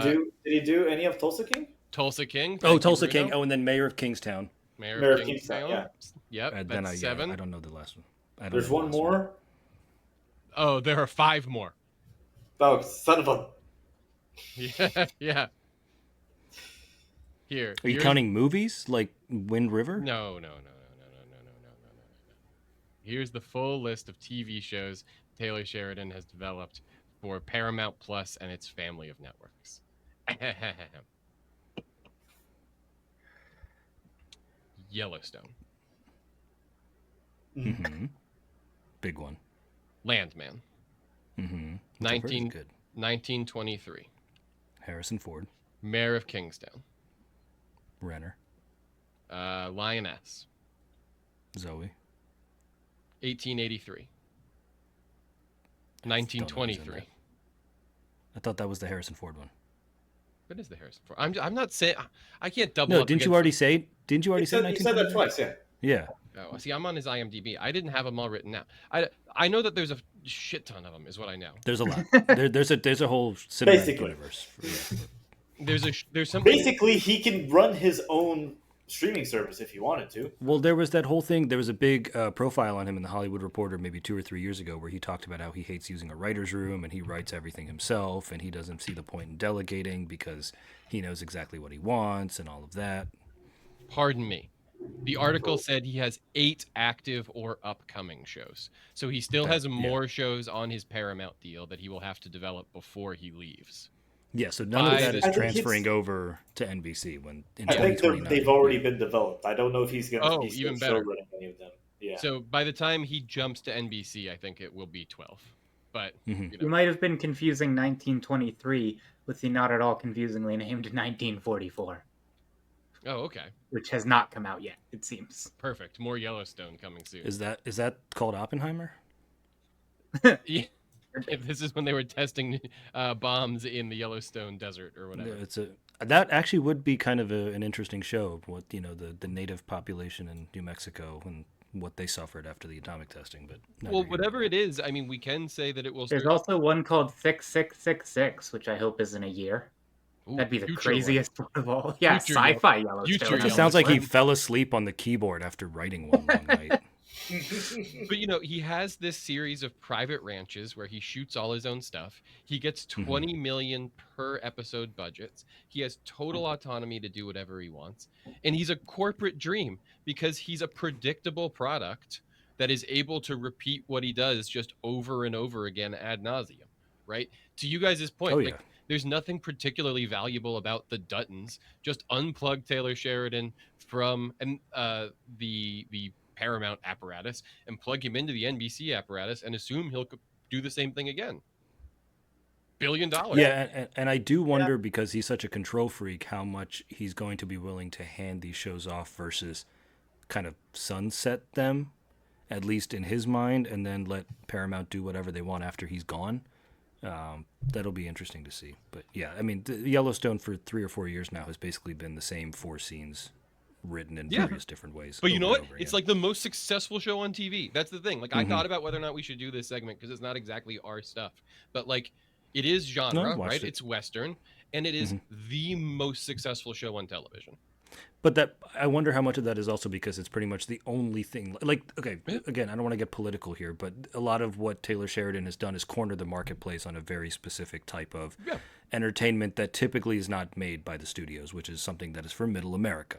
Did he do any of Tulsa King? Tulsa King. Oh, Tulsa King. Oh, and then Mayor of Kingstown. Mayor of Kingstown. Yeah. Yep. Then that's 7. I don't know the last one. There's one more. Oh, there are 5 more. Oh, son of a. Yeah. Yeah. Here. Are you counting movies like Wind River? No. Here's the full list of TV shows Taylor Sheridan has developed for Paramount Plus and its family of networks. Yellowstone. Mm-hmm. Big one. Landman. Mm-hmm. 1923. Harrison Ford. Mayor of Kingstown. Renner. Lioness. Zoe. 1883. 1923. I thought that was the Harrison Ford one. What is the Harrison Ford? I'm not saying I can't double. No, up didn't you already say? Didn't you already say? You said that twice, yeah. Yeah. Oh, see, I'm on his IMDb. I didn't have them all written out. I know that there's a shit ton of them, is what I know. There's a lot. there's a whole cinematic universe. Yeah. There's something. Basically, he can run his own streaming service if he wanted to. Well, there was that whole thing. There was a big profile on him in the Hollywood Reporter maybe 2 or 3 years ago where he talked about how he hates using a writer's room and he writes everything himself and he doesn't see the point in delegating because he knows exactly what he wants and all of that. Pardon me. The article said he has 8 active or upcoming shows. So he still has more shows on his Paramount deal that he will have to develop before he leaves. Yeah, so none of that is transferring over to NBC when in I think they've already been developed. I don't know if he's going to be even better. running any of them. Yeah. So by the time he jumps to NBC, I think it will be 12. But you might have been confusing 1923 with the not at all confusingly named 1944. Oh, okay. Which has not come out yet, it seems. Perfect. More Yellowstone coming soon. Is that called Oppenheimer? Yeah. This is when they were testing bombs in the Yellowstone desert or whatever. Yeah, that actually would be kind of an interesting show. What the native population in New Mexico and what they suffered after the atomic testing. But well, whatever it is, I mean, we can say that it will. There's also one called 6666, which I hope isn't a year. Ooh, That'd be the future one. craziest one of all. Yeah, Future sci-fi Future Yellowstone. It just sounds like he fell asleep on the keyboard after writing one night. But he has this series of private ranches where he shoots all his own stuff. He gets 20 million per episode budgets. He has total autonomy to do whatever he wants. And he's a corporate dream because he's a predictable product that is able to repeat what he does just over and over again ad nauseum, right? To you guys' point, Oh, yeah. there's nothing particularly valuable about the Duttons. Just unplug Taylor Sheridan from the Paramount apparatus and plug him into the NBC apparatus and assume he'll do the same thing again. $1 billion. Yeah, and I do wonder, because he's such a control freak, how much he's going to be willing to hand these shows off versus kind of sunset them, at least in his mind, and then let Paramount do whatever they want after he's gone. That'll be interesting to see. But yeah, I mean, Yellowstone for 3 or 4 years now has basically been the same 4 scenes written in various different ways. But you know what? It's like the most successful show on TV. That's the thing. Like, I thought about whether or not we should do this segment because it's not exactly our stuff. But like, it is genre, right? It's Western, and it is the most successful show on television. But that, I wonder how much of that is also because it's pretty much the only thing. Like, okay, again, I don't want to get political here, but a lot of what Taylor Sheridan has done is corner the marketplace on a very specific type of entertainment that typically is not made by the studios, which is something that is for middle America.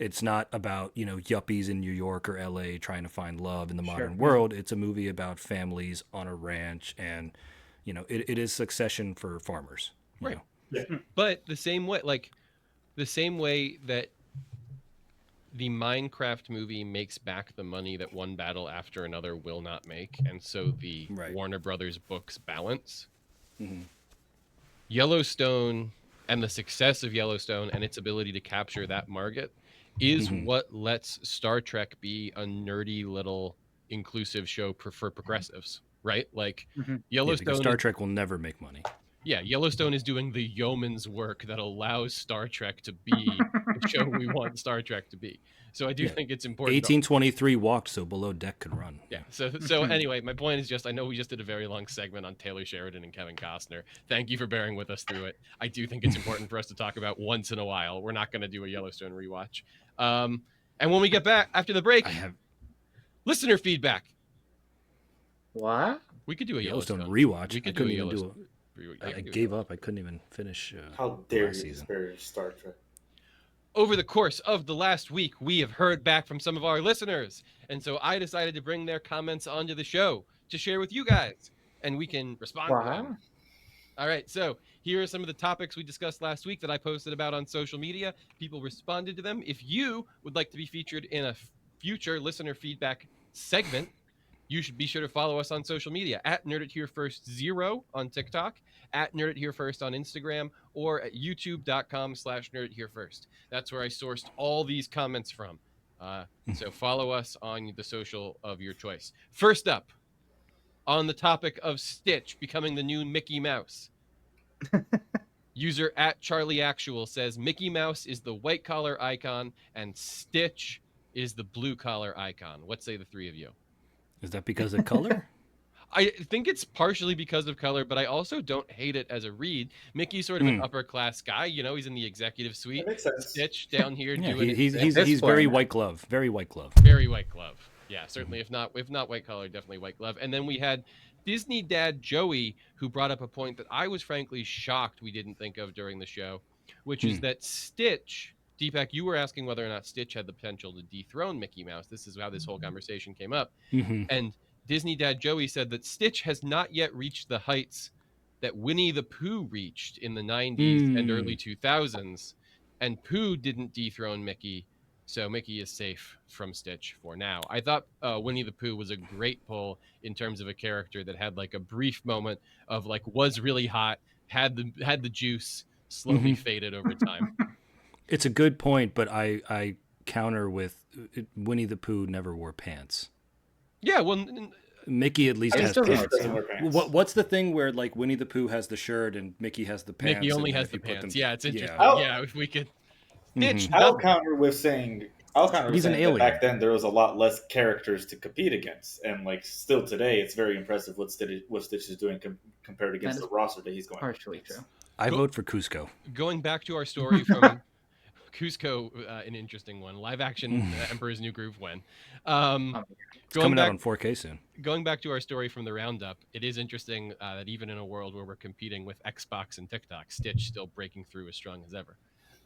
It's not about, yuppies in New York or LA trying to find love in the modern world. It's a movie about families on a ranch, and, it is Succession for farmers. Right. Yeah. But the same way that the Minecraft movie makes back the money that One Battle After Another will not make, and so the Warner Brothers books balance. Yellowstone and the success of Yellowstone and its ability to capture that market is what lets Star Trek be a nerdy little inclusive show for progressives, right? Like Yellowstone. Star Trek will never make money. Yeah, Yellowstone is doing the yeoman's work that allows Star Trek to be the show we want Star Trek to be. So I do think it's important. 1823 walked so Below Deck could run. Yeah. So anyway, my point is just, I know we just did a very long segment on Taylor Sheridan and Kevin Costner. Thank you for bearing with us through it. I do think it's important for us to talk about once in a while. We're not going to do a Yellowstone rewatch. And when we get back after the break, listener feedback. What? We could do a Yellowstone rewatch. We could I couldn't even do it. I gave up. I couldn't even finish. How dare you disparage Star Trek? Over the course of the last week, we have heard back from some of our listeners, and so I decided to bring their comments onto the show to share with you guys, and we can respond to them. All right, so here are some of the topics we discussed last week that I posted about on social media. People responded to them. If you would like to be featured in a future listener feedback segment, you should be sure to follow us on social media at NerdItHereFirst0 on TikTok, at NerdItHereFirst on Instagram, or at youtube.com/NerdItHereFirst. That's where I sourced all these comments from. So follow us on the social of your choice. First up, on the topic of Stitch becoming the new Mickey Mouse. User at CharlieActual says Mickey Mouse is the white collar icon and Stitch is the blue collar icon. What say the three of you? Is that because of color? I think it's partially because of color, but I also don't hate it as a read. Mickey's sort of an upper class guy, he's in the executive suite. That makes sense. Stitch down here doing he's very white glove. Very white glove. Very white glove. Yeah, certainly. If not white collar, definitely white glove. And then we had Disney dad Joey, who brought up a point that I was frankly shocked we didn't think of during the show, which is that Stitch, Deepak, you were asking whether or not Stitch had the potential to dethrone Mickey Mouse. This is how this whole conversation came up. And Disney dad Joey said that Stitch has not yet reached the heights that Winnie the Pooh reached in the 90s and early 2000s. And Pooh didn't dethrone Mickey, so Mickey is safe from Stitch for now. I thought Winnie the Pooh was a great pull in terms of a character that had like a brief moment of like was really hot, had the juice, slowly faded over time. It's a good point, but I counter with Winnie the Pooh never wore pants. Yeah, well, Mickey at least has pants. Wear pants. What's the thing where like Winnie the Pooh has the shirt and Mickey has the pants? Mickey only has the pants. Yeah, it's interesting. Yeah, yeah, if we could. Stitch. I'll counter with saying He's an alien. Back then there was a lot less characters to compete against, and like still today, it's very impressive what Stitch is doing compared against the roster that he's going. Partially against. true. I vote for Cusco. Going back to our story from Cusco, an interesting one. Live action Emperor's New Groove when. It's coming out on 4K soon. Going back to our story from the roundup, it is interesting that even in a world where we're competing with Xbox and TikTok, Stitch still breaking through as strong as ever.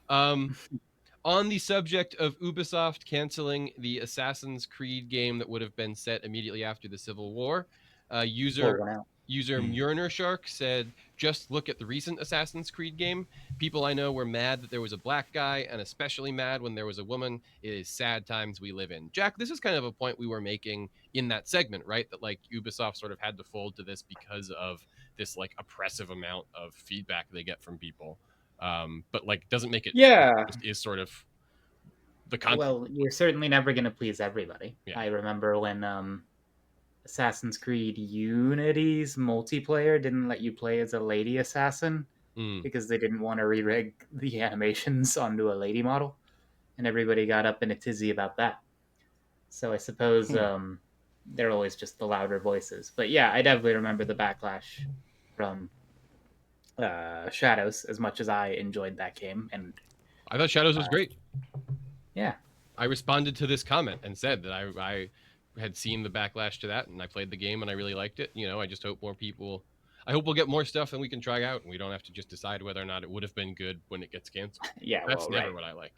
On the subject of Ubisoft canceling the Assassin's Creed game that would have been set immediately after the Civil War, user Mjorner Shark said, "Just look at the recent Assassin's Creed game. People I know were mad that there was a black guy, and especially mad when there was a woman. It is sad times we live in." Jack, this is kind of a point we were making in that segment, right? That like Ubisoft sort of had to fold to this because of this like oppressive amount of feedback they get from people. But like doesn't make it is sort of the content. Well, you're certainly never going to please everybody. Yeah. I remember when Assassin's Creed Unity's multiplayer didn't let you play as a lady assassin because they didn't want to re-rig the animations onto a lady model, and everybody got up in a tizzy about that. So I suppose they're always just the louder voices. But yeah, I definitely remember the backlash from Shadows, as much as I enjoyed that game. And I thought Shadows was great. Yeah. I responded to this comment and said that I had seen the backlash to that, and I played the game and I really liked it. You know, I just hope more people. I hope we'll get more stuff and we can try out, and we don't have to just decide whether or not it would have been good when it gets canceled. Yeah, that's well, never what I like.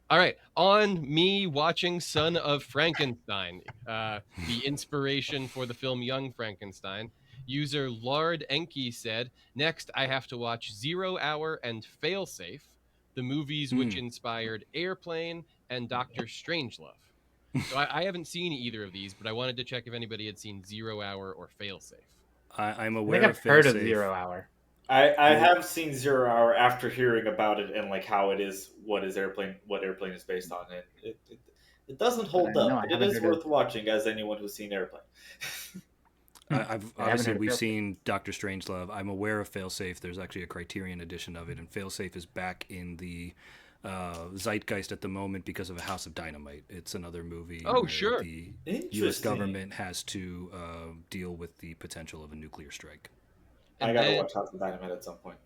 All right, on me watching Son of Frankenstein, the inspiration for the film Young Frankenstein. User Lard Enki said, "Next, I have to watch 0 Hour and Failsafe, the movies which inspired Airplane and Dr. Strangelove." So I haven't seen either of these, but I wanted to check if anybody had seen 0 Hour or Failsafe. I'm I aware think of I've heard of Failsafe. 0 Hour. I have seen 0 Hour after hearing about it and like how it is, what Airplane is based on, and it doesn't hold up, but it is worth watching as anyone who's seen Airplane. Obviously we've seen Dr. Strangelove. I'm aware of Failsafe. There's actually a Criterion edition of it, and Failsafe is back in the zeitgeist at the moment because of A House of Dynamite. It's another movie where the U.S. government has to deal with the potential of a nuclear strike. I gotta watch House of Dynamite at some point.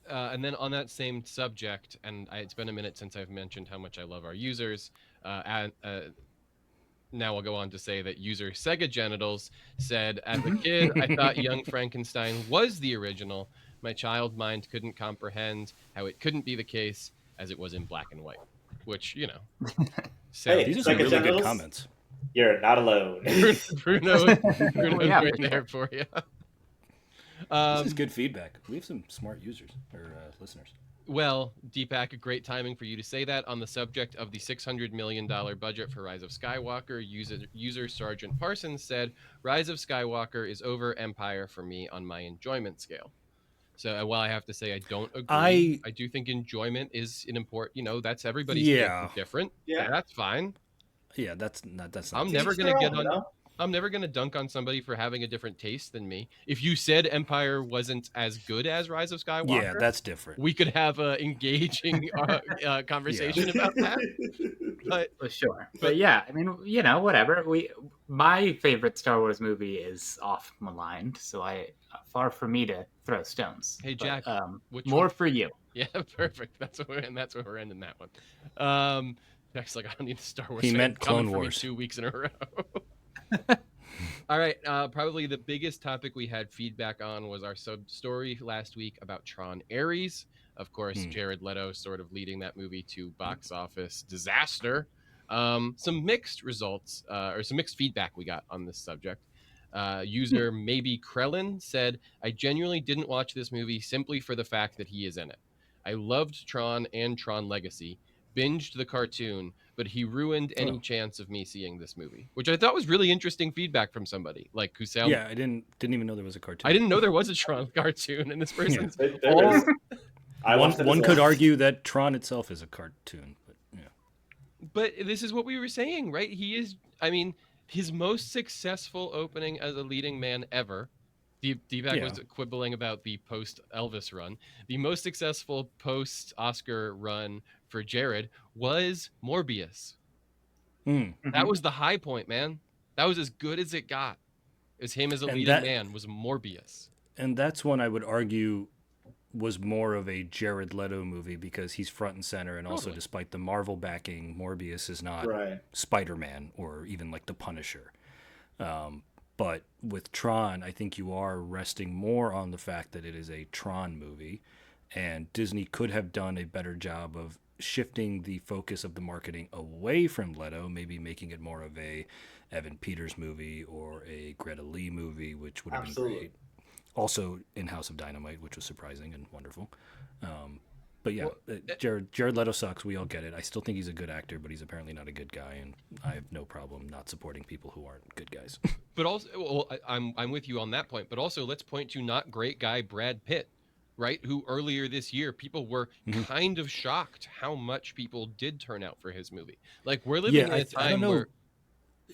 And then on that same subject, and it's been a minute since I've mentioned how much I love our users, now I'll go on to say that user Sega Genitals said, "As a kid, I thought Young Frankenstein was the original. My child mind couldn't comprehend how it couldn't be the case, as it was in black and white." Which, you know. Hey, these are some really good comments. You're not alone. Bruno's right there for you. This is good feedback. We have some smart users or listeners. Well, Deepak, great timing for you to say that. On the subject of the $600 million budget for Rise of Skywalker, user Sergeant Parsons said, "Rise of Skywalker is over Empire for me on my enjoyment scale." So while I have to say I don't agree, I do think enjoyment is an important, you know, that's everybody's different. Yeah, that's fine. Yeah, that's not. I'm never going to get on. I'm never going to dunk on somebody for having a different taste than me. If you said Empire wasn't as good as Rise of Skywalker, yeah, that's different. We could have an engaging conversation about that. But sure. But yeah, I mean, you know, whatever. My favorite Star Wars movie is oft maligned, so far from me to throw stones. Hey Jack, more for you. Yeah, perfect. That's where we're ending that one. Jack's like, I don't need the Star Wars. He meant Clone Wars. 2 weeks in a row. All right, probably the biggest topic we had feedback on was our story last week about Tron Ares. Of course, Jared Leto sort of leading that movie to box office disaster. Some mixed results, or some mixed feedback we got on this subject. User Maybe Krellin said, "I genuinely didn't watch this movie simply for the fact that he is in it. I loved Tron and Tron Legacy, binged the cartoon, but he ruined any chance of me seeing this movie," which I thought was really interesting feedback from somebody like who sounded. Yeah, I didn't even know there was a cartoon. I didn't know there was a Tron cartoon, and this person's. One could argue that Tron itself is a cartoon, but yeah. But this is what we were saying, right? He is. I mean, his most successful opening as a leading man ever. Deepak was quibbling about the post-Elvis run. The most successful post-Oscar run for Jared was Morbius. That was the high point, man. That was as good as it got. As him as a leading man was Morbius. And that's one I would argue was more of a Jared Leto movie because he's front and center, and also Totally. despite the Marvel backing, Morbius is not Right. Spider-Man or even like the Punisher. But with Tron, I think you are resting more on the fact that it is a Tron movie, and Disney could have done a better job of shifting the focus of the marketing away from Leto, maybe making it more of a Evan Peters movie or a Greta Lee movie, which would have been Absolutely. great. Also in House of Dynamite, which was surprising and wonderful. But yeah, Jared Leto sucks. We all get it. I still think he's a good actor, but he's apparently not a good guy, and I have no problem not supporting people who aren't good guys. But also, well, I'm with you on that point. But also, let's point to not great guy Brad Pitt, right? Who earlier this year people were kind of shocked how much people did turn out for his movie. Like we're living in a time I don't know where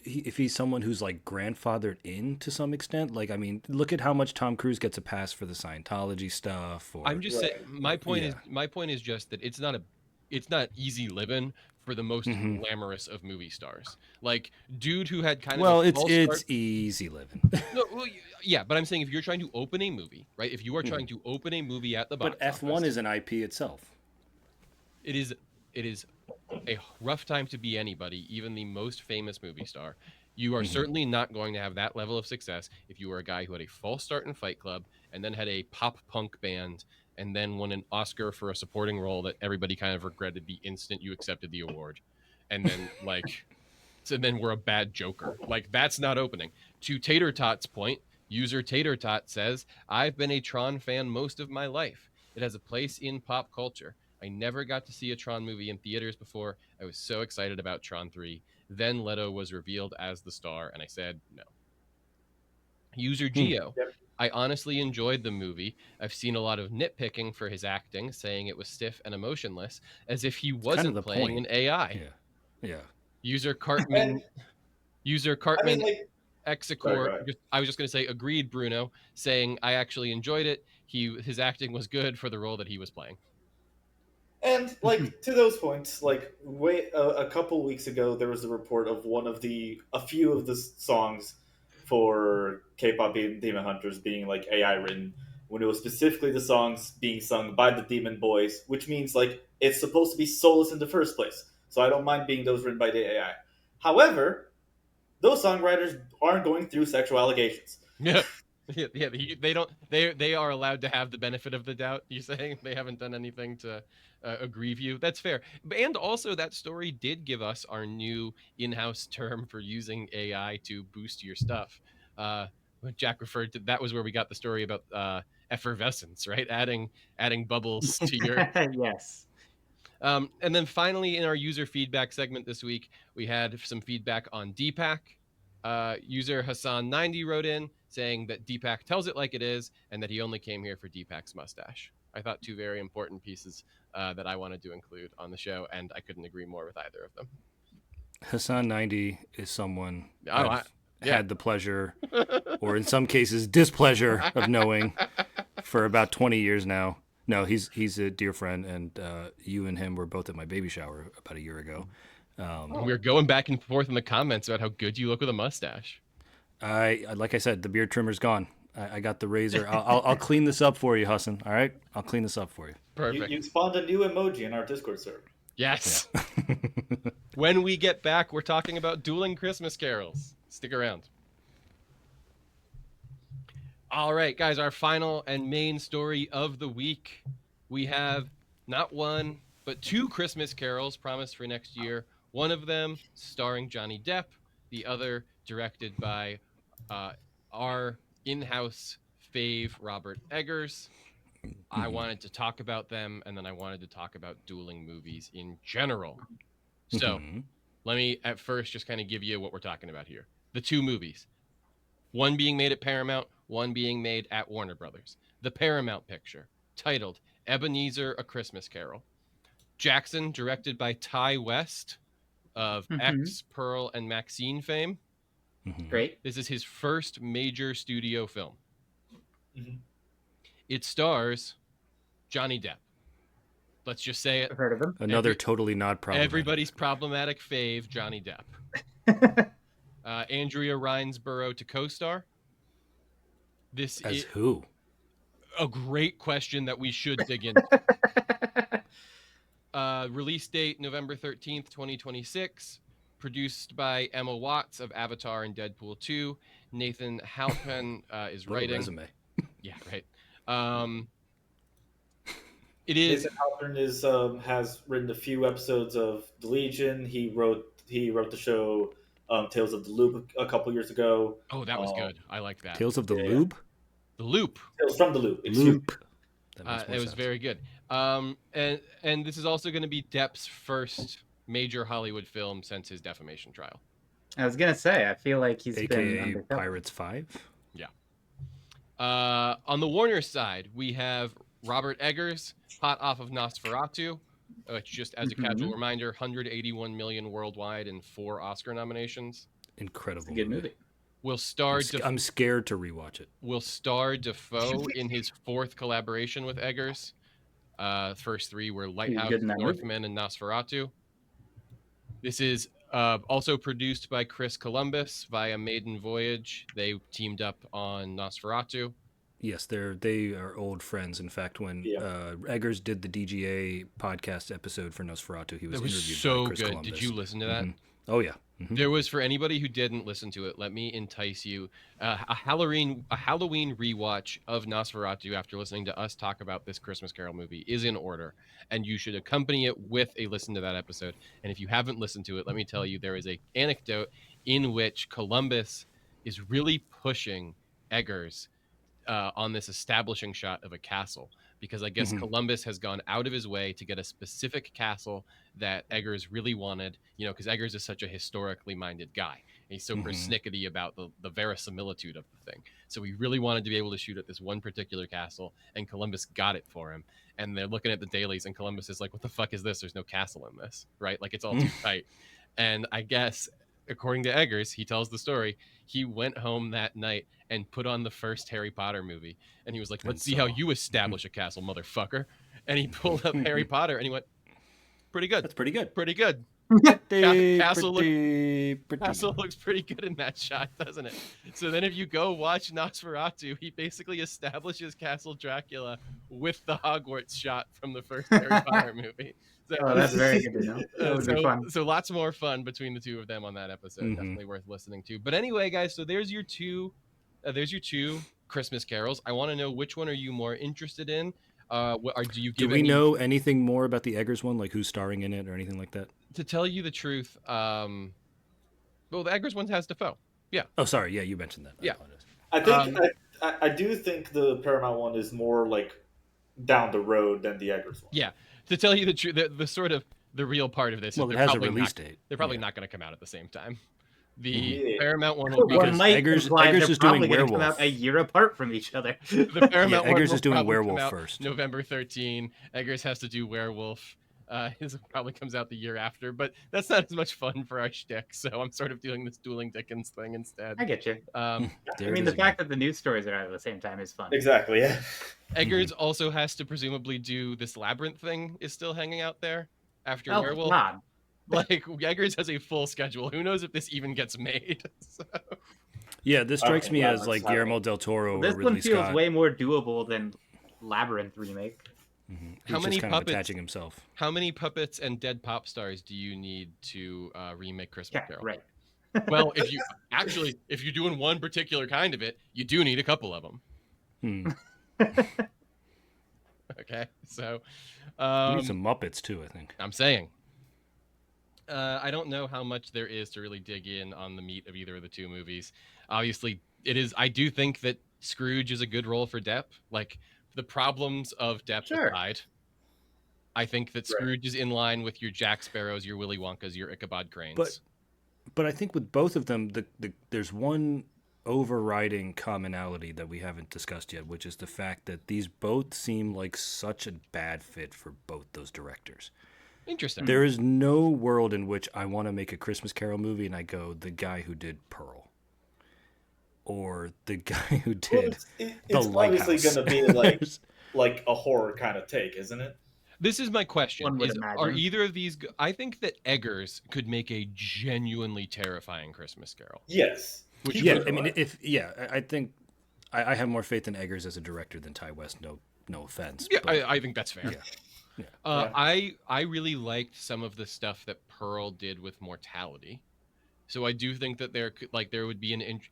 if he's someone who's like grandfathered in to some extent. Like, I mean, look at how much Tom Cruise gets a pass for the Scientology stuff. Or I'm just saying. My point is just that it's not easy living for the most glamorous of movie stars. Like dude who had kind of a false it's start. easy living. No, well, yeah, but I'm saying if you're trying to open a movie, right? If you are trying to open a movie at the box But F1 office, is an IP itself. it is a rough time to be anybody, even the most famous movie star. You are certainly not going to have that level of success if you are a guy who had a false start in Fight Club and then had a pop punk band and then won an Oscar for a supporting role that everybody kind of regretted the instant you accepted the award. And then so then we're a bad Joker. Like that's not opening. To Tater Tot's point, user Tater Tot says, I've been a Tron fan most of my life. It has a place in pop culture. I never got to see a Tron movie in theaters before. I was so excited about Tron 3. Then Leto was revealed as the star, and I said no. User Geo. Yep. I honestly enjoyed the movie. I've seen a lot of nitpicking for his acting, saying it was stiff and emotionless, as if he wasn't playing point. an AI. Yeah. User Cartman. User Cartman. Exicor. Sorry, I was just going to say, agreed, Bruno, saying I actually enjoyed it. His acting was good for the role that he was playing. And like to those points, like a couple weeks ago, there was a report of a few of the songs for K-pop Demon Hunters being like AI written, when it was specifically the songs being sung by the Demon Boys, which means like it's supposed to be soulless in the first place. So I don't mind being those written by the AI. However, those songwriters aren't going through sexual allegations. Yeah. Yeah, they don't. They are allowed to have the benefit of the doubt. You saying they haven't done anything to aggrieve you? That's fair. And also, that story did give us our new in-house term for using AI to boost your stuff. When Jack referred to that was where we got the story about effervescence, right? Adding bubbles to your Yes. And then finally, in our user feedback segment this week, we had some feedback on Deepak. User Hassan90 wrote in saying that Deepak tells it like it is and that he only came here for Deepak's mustache. I thought two very important pieces that I wanted to include on the show, and I couldn't agree more with either of them. Hassan90 is someone I've had the pleasure, or in some cases displeasure, of knowing for about 20 years now. No, he's a dear friend, and you and him were both at my baby shower about a year ago. We're going back and forth in the comments about how good you look with a mustache. Like I said, the beard trimmer's gone. I got the razor. I'll clean this up for you, Hassan. All right, I'll clean this up for you. Perfect. You spawned a new emoji in our Discord server. Yes. Yeah. When we get back, we're talking about Dueling Christmas Carols. Stick around. All right, guys, our final and main story of the week. We have not one, but two Christmas carols promised for next year. One of them starring Johnny Depp, the other directed by our in-house fave, Robert Eggers. I wanted to talk about them, and then I wanted to talk about dueling movies in general. So let me at first just kind of give you what we're talking about here. The two movies. One being made at Paramount, one being made at Warner Brothers. The Paramount picture, titled Ebenezer, A Christmas Carol. Jackson, directed by Ty West of X, Pearl, and Maxine fame. Great. This is his first major studio film. It stars Johnny Depp. Let's just say it. I've heard of him. Another totally not problematic. Everybody's problematic fave, Johnny Depp. Andrea Riseborough to co-star. This As is, who? a great question that we should dig into. Release date November 13th, 2026. Produced by Emma Watts of Avatar and Deadpool 2. Nathan Halpern is What a writing. resume. Yeah, right. It is. Nathan Halpern has written a few episodes of The Legion. He wrote the show Tales of the Loop a couple years ago. Oh, that was good. I like that. Tales of the Yeah. Loop? The Loop. Tales from the Loop. Excuse me. Loop. That makes more It was sense. very good. And this is also going to be Depp's first major Hollywood film since his defamation trial. I was gonna say, I feel like he's been AKA undercover. Pirates 5? Yeah. On the Warner side, we have Robert Eggers, hot off of Nosferatu, which just as a casual reminder, 181 million worldwide and 4 Oscar nominations. Incredible. Good movie. Will star. I'm scared to rewatch it. Will star Defoe in his 4th collaboration with Eggers. First 3 were Lighthouse, Northman, and Nosferatu. This is also produced by Chris Columbus via Maiden Voyage. They teamed up on Nosferatu. Yes, they are old friends. In fact, when Eggers did the DGA podcast episode for Nosferatu, he was interviewed by Chris Columbus. Did you listen to that? Oh yeah. There was, for anybody who didn't listen to it, let me entice you, a Halloween rewatch of Nosferatu after listening to us talk about this Christmas Carol movie is in order, and you should accompany it with a listen to that episode. And if you haven't listened to it, let me tell you, there is a anecdote in which Columbus is really pushing Eggers on this establishing shot of a castle, because I guess Columbus has gone out of his way to get a specific castle that Eggers really wanted, because Eggers is such a historically minded guy. And he's so persnickety about the verisimilitude of the thing. So he really wanted to be able to shoot at this one particular castle, and Columbus got it for him. And they're looking at the dailies, and Columbus is like, what the fuck is this? There's no castle in this, right? Like, it's all too tight. And I guess, according to Eggers, he tells the story, he went home that night and put on the first Harry Potter movie. And he was like, let's see how you establish a castle, motherfucker. And he pulled up Harry Potter, and he went, pretty good. That's pretty good. Pretty good. Castle looks pretty good in that shot, doesn't it? So then if you go watch Nosferatu, he basically establishes Castle Dracula with the Hogwarts shot from the first Harry Potter movie. So, that's very good to know. That would be fun. So lots more fun between the two of them on that episode. Definitely worth listening to. But anyway, guys, so there's your two Christmas carols. I want to know, which one are you more interested in? Do we know anything more about the Eggers one, like who's starring in it or anything like that? To tell you the truth, well, the Eggers one has Defoe. Yeah. Oh, sorry. Yeah, you mentioned that. Yeah. I do think the Paramount one is more like down the road than the Eggers one. Yeah. To tell you the truth, the sort of the real part of this, well, it has a release date. They're probably not going to come out at the same time. The Paramount one will be because Eggers is doing Werewolf. Come out a year apart from each other. The Paramount one Eggers is doing Werewolf first. November 13. Eggers has to do Werewolf. His probably comes out the year after, but that's not as much fun for our shtick. So I'm sort of doing this Dueling Dickens thing instead. I get you. I mean, the fact that the news stories are out at the same time is fun. Exactly. Yeah. Eggers also has to presumably do this Labyrinth thing. Is still hanging out there after Oh, Werewolf. God. Like, Eggers has a full schedule. Who knows if this even gets made? So. Yeah, this strikes me as like Guillermo del Toro. This or Ridley one feels Scott. way more doable than Labyrinth remake. How many puppets? Attaching himself. How many puppets and dead pop stars do you need to remake Christmas Carol? Right. Well, if you're doing one particular kind of it, you do need a couple of them. Okay, so we need some Muppets too, I think. I'm saying. I don't know how much there is to really dig in on the meat of either of the two movies. Obviously, it is. I do think that Scrooge is a good role for Depp. Like, the problems of Depp aside, I think that Scrooge is in line with your Jack Sparrows, your Willy Wonkas, your Ichabod Cranes. But I think with both of them, there's one overriding commonality that we haven't discussed yet, which is the fact that these both seem like such a bad fit for both those directors. Interesting. There is no world in which I want to make a Christmas Carol movie and I go, the guy who did Pearl. Or the guy who did The Lighthouse. It's obviously going to be like a horror kind of take, isn't it? This is my question. Imagine. Are either of these... I think that Eggers could make a genuinely terrifying Christmas Carol. Yes. I think I have more faith in Eggers as a director than Ty West. No offense. Yeah, but I think that's fair. Yeah. I really liked some of the stuff that Pearl did with Mortality. So I do think that there would be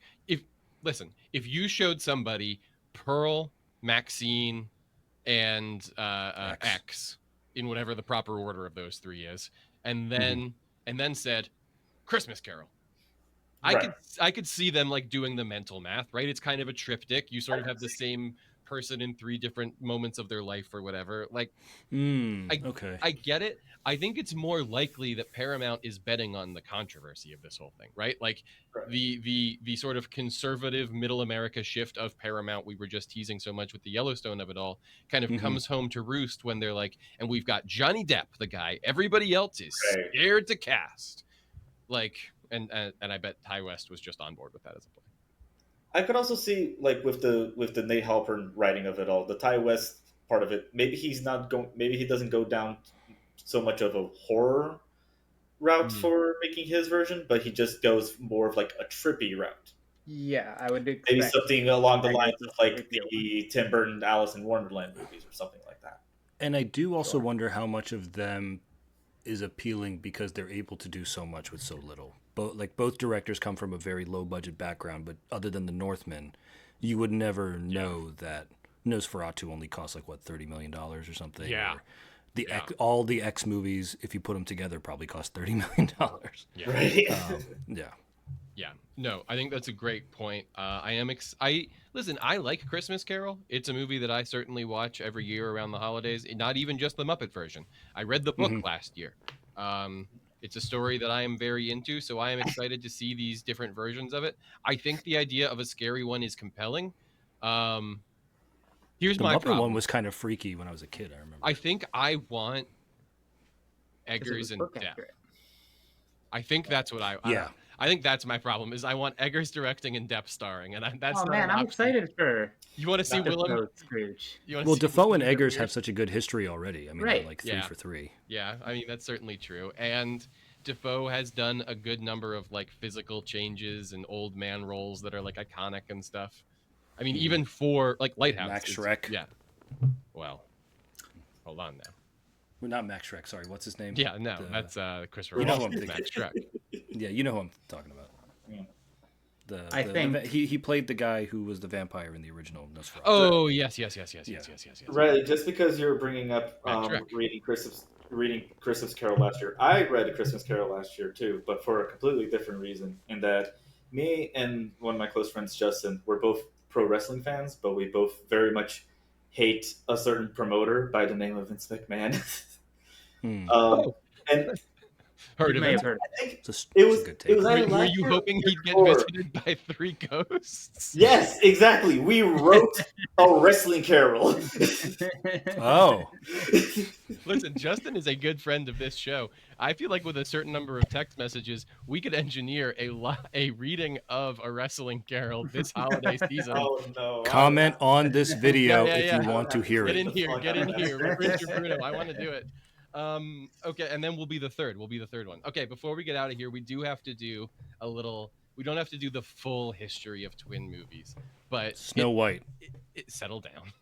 if you showed somebody Pearl, Maxine, and X in whatever the proper order of those three is, and then said Christmas Carol. I could see them like doing the mental math, right? It's kind of a triptych. You sort of have the same person in three different moments of their life or whatever. Like okay. I get it. I think it's more likely that Paramount is betting on the controversy of this whole thing, right? Like the sort of conservative middle America shift of Paramount we were just teasing so much with the Yellowstone of it all kind of comes home to roost when they're like, and we've got Johnny Depp, the guy everybody else is scared to cast. Like, and I bet Ty West was just on board with that as a plan. I could also see like with the Nate Halpern writing of it all, the Ty West part of it. Maybe he doesn't go down so much of a horror route for making his version, but he just goes more of like a trippy route. Yeah, I would expect Maybe something along the lines of like the Tim Burton Alice in Wonderland movies or something like that. And I do also wonder how much of them is appealing because they're able to do so much with so little. Both directors come from a very low budget background, but other than the Northman, you would never know that Nosferatu only cost like $30 million or something. Yeah. Or all the X movies, if you put them together, probably cost $30 million. Yeah. Right. Yeah. No, I think that's a great point. Listen, I like Christmas Carol. It's a movie that I certainly watch every year around the holidays, not even just the Muppet version. I read the book last year. It's a story that I am very into, so I am excited to see these different versions of it. I think the idea of a scary one is compelling. Here's the my Muppet problem. one was kind of freaky when I was a kid, I remember. I think I want Eggers and Depp. I think that's what I think that's my problem. Is I want Eggers directing and Depp starring, and that's not an I'm option. excited for. You want to see Willem? Scrooge. Well, Defoe and Eggers have such a good history already. I mean, they're like 3 for 3. Yeah, I mean that's certainly true. And Defoe has done a good number of like physical changes and old man roles that are like iconic and stuff. I mean, even for like Lighthouse, Max Schreck. Yeah. Well, hold on now. Well, not Max Schreck. Sorry, what's his name? Yeah, no, that's Christopher. You know who I'm thinking. Max Schreck. Yeah, you know who I'm talking about. Yeah. I think he played the guy who was the vampire in the original Nosferatu. Oh yes. Right. Just because you're bringing up reading Christmas Carol last year, I read A Christmas Carol last year too, but for a completely different reason. In that, me and one of my close friends, Justin, we're both pro wrestling fans, but we both very much hate a certain promoter by the name of Vince McMahon. And Heard of it. I think it was a good take. Were you hoping he'd get visited by 3 ghosts? Yes, exactly. We wrote a wrestling carol. Oh. Listen, Justin is a good friend of this show. I feel like with a certain number of text messages, we could engineer a reading of a wrestling carol this holiday season. Oh no! Comment on this video if you want to hear Get it. Get in here. Richard Bruno, I want to do it. Okay, and then we'll be the third one. Okay, before we get out of here, we do have to do we don't have to do the full history of twin movies, but Snow White. Settle down.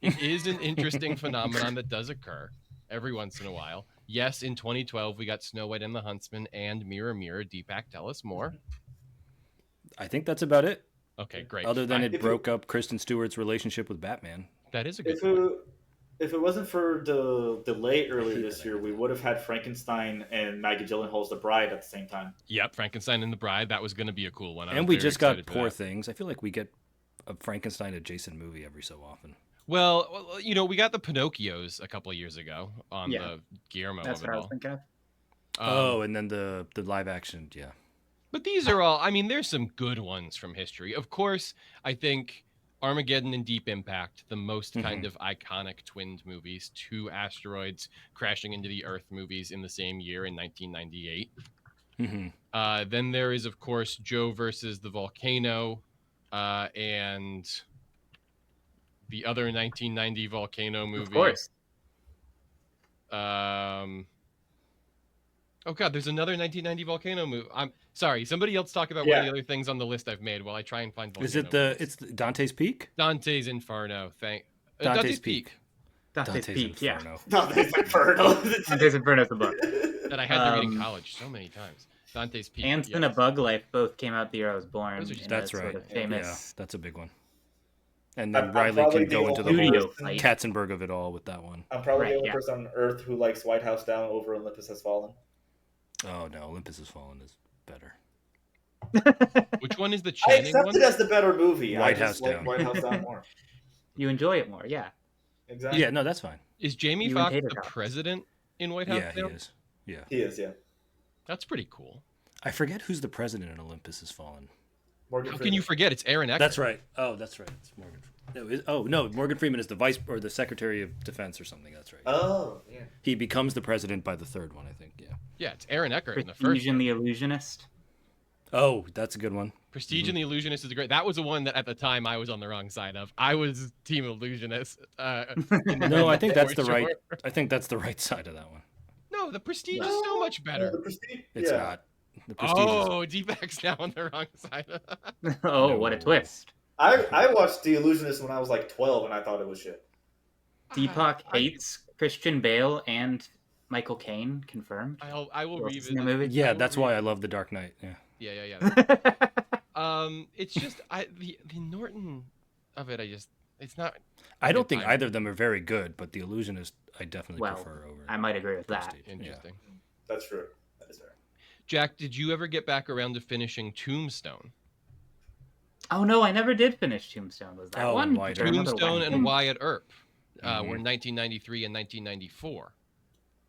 It is an interesting phenomenon that does occur every once in a while. Yes, in 2012, we got Snow White and the Huntsman and Mirror Mirror. Deepak, tell us more. I think that's about it. Okay, great. Other than it broke up Kristen Stewart's relationship with Batman. That is a good point. If it wasn't for the delay earlier this year, we would have had Frankenstein and Maggie Gyllenhaal's The Bride at the same time. Yep, Frankenstein and the Bride. That was going to be a cool one. And we just got Poor Things. I feel like we get a Frankenstein adjacent movie every so often. Well, we got the Pinocchios a couple of years ago on the Guillermo That's of it what I all. was thinking Oh, and then the live action, yeah. But these are all, I mean, there's some good ones from history. Of course, I think Armageddon and Deep Impact, the most kind of iconic twinned movies, 2 asteroids crashing into the Earth movies in the same year in 1998. Then there is, of course, Joe versus the Volcano and the other 1990 volcano movie. Of course. Oh God, there's another 1990 volcano movie. I'm sorry. Somebody else talk about one of the other things on the list I've made while I try and find volcano. Is it movies. it's Dante's Peak? Dante's Inferno? Dante's Peak. Dante's Peak, yeah. Inferno. Dante's Inferno. Dante's Inferno is the book. That I had to read in college so many times. Dante's Peak. Ants and A Bug Life both came out the year I was born. Those are just- That's sort right. of famous. Yeah, that's a big one. And then I'm Riley probably can go the into the only whole person- Katzenberg of it all with that one. I'm probably Right, the only yeah. person on Earth who likes White House Down over Olympus Has Fallen. Oh no, Olympus Has Fallen is better. Which one is the I Channing accept one? it as the better movie. White I House just like Down. White House Down more. You enjoy it more, yeah. Exactly. Yeah, no, that's fine. Is Jamie You and Foxx Tater the Tots. president in White House? Yeah, he Down? is. Yeah. He is, yeah. That's pretty cool. I forget who's the president in Olympus Has Fallen. Morgan How can Freeman. you forget? It's Aaron Eckhart. That's right. Oh, that's right. It's Morgan. No, Morgan Freeman is the vice or the Secretary of Defense or something. That's right. Oh, yeah. He becomes the president by the third one, I think. Yeah. Yeah, it's Aaron Eckhart in the first Prestige and one. the Illusionist. Oh, that's a good one. Prestige and the Illusionist is great. That was the one that at the time I was on the wrong side of. I was Team Illusionist. No, I think that's the For right. sure. I think that's the right side of that one. No, the Prestige is so much better. The Prestige? It's yeah. not. The Prestige is- Oh, Deepak's now on the wrong side. Oh, No. what a twist. I watched The Illusionist when I was like 12 and I thought it was shit. Deepak hates Christian Bale and Michael Caine, confirmed. I will Who else is revisit in the movie? Yeah, that's why I love The Dark Knight. Yeah. Yeah. It's just the Norton of it. It's not. I don't think fine. either of them are very good, but The Illusionist I definitely Well, prefer over. I might agree with that. Prestige. Interesting. That's true. That is fair. Jack, did you ever get back around to finishing Tombstone? Oh no, I never did finish Tombstone. Was that Oh, one? Wyatt Is there another Tombstone one? and Wyatt Earp were Mhm. 1993 and 1994.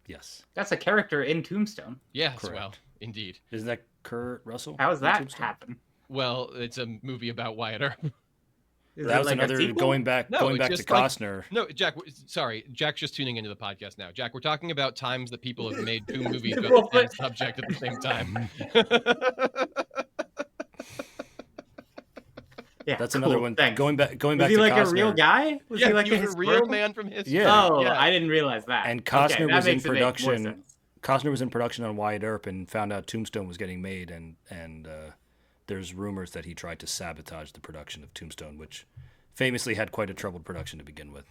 Yes. That's a character in Tombstone. Yes, Correct. well, indeed. Isn't that Kurt Russell? How does in that Tombstone? happen? Well, it's a movie about Wyatt Earp. Is That it was like a another sequel? going back No, going it's back to just like- Costner. No, Jack. Sorry, Jack's just tuning into the podcast now. Jack, we're talking about times that people have made two movies about Well, the same but- subject at the same time. Yeah, That's another cool, one. Thanks. Going back Was he to like Costner. a real guy? Was Yeah, he like he was a real historical- man from history. Yeah. Oh, Yeah. I didn't realize that. And Okay, Costner that was in makes it make more production. sense. Costner was in production on Wyatt Earp and found out Tombstone was getting made, and there's rumors that he tried to sabotage the production of Tombstone, which famously had quite a troubled production to begin with.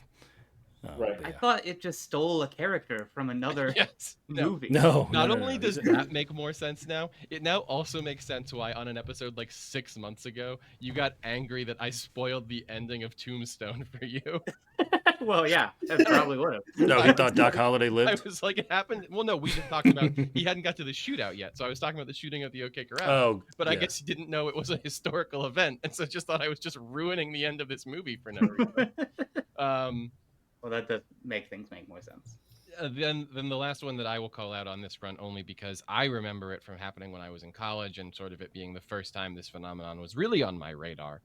Right. but I yeah. thought it just stole a character from another Yes. No. movie. No. Not no, only no. does that make more sense now, it now also makes sense why on an episode like 6 months ago, you got angry that I spoiled the ending of Tombstone for you. Well, yeah, that probably would have. No, he thought Doc Holliday I lived. was like, it happened. Well, no, we just talked about he hadn't got to the shootout yet. So I was talking about the shooting of the OK Corral. Oh, But I yeah. guess he didn't know it was a historical event. And so just thought I was just ruining the end of this movie for no reason. Well, that does make things make more sense. Then the last one that I will call out on this front only because I remember it from happening when I was in college and sort of it being the first time this phenomenon was really on my radar.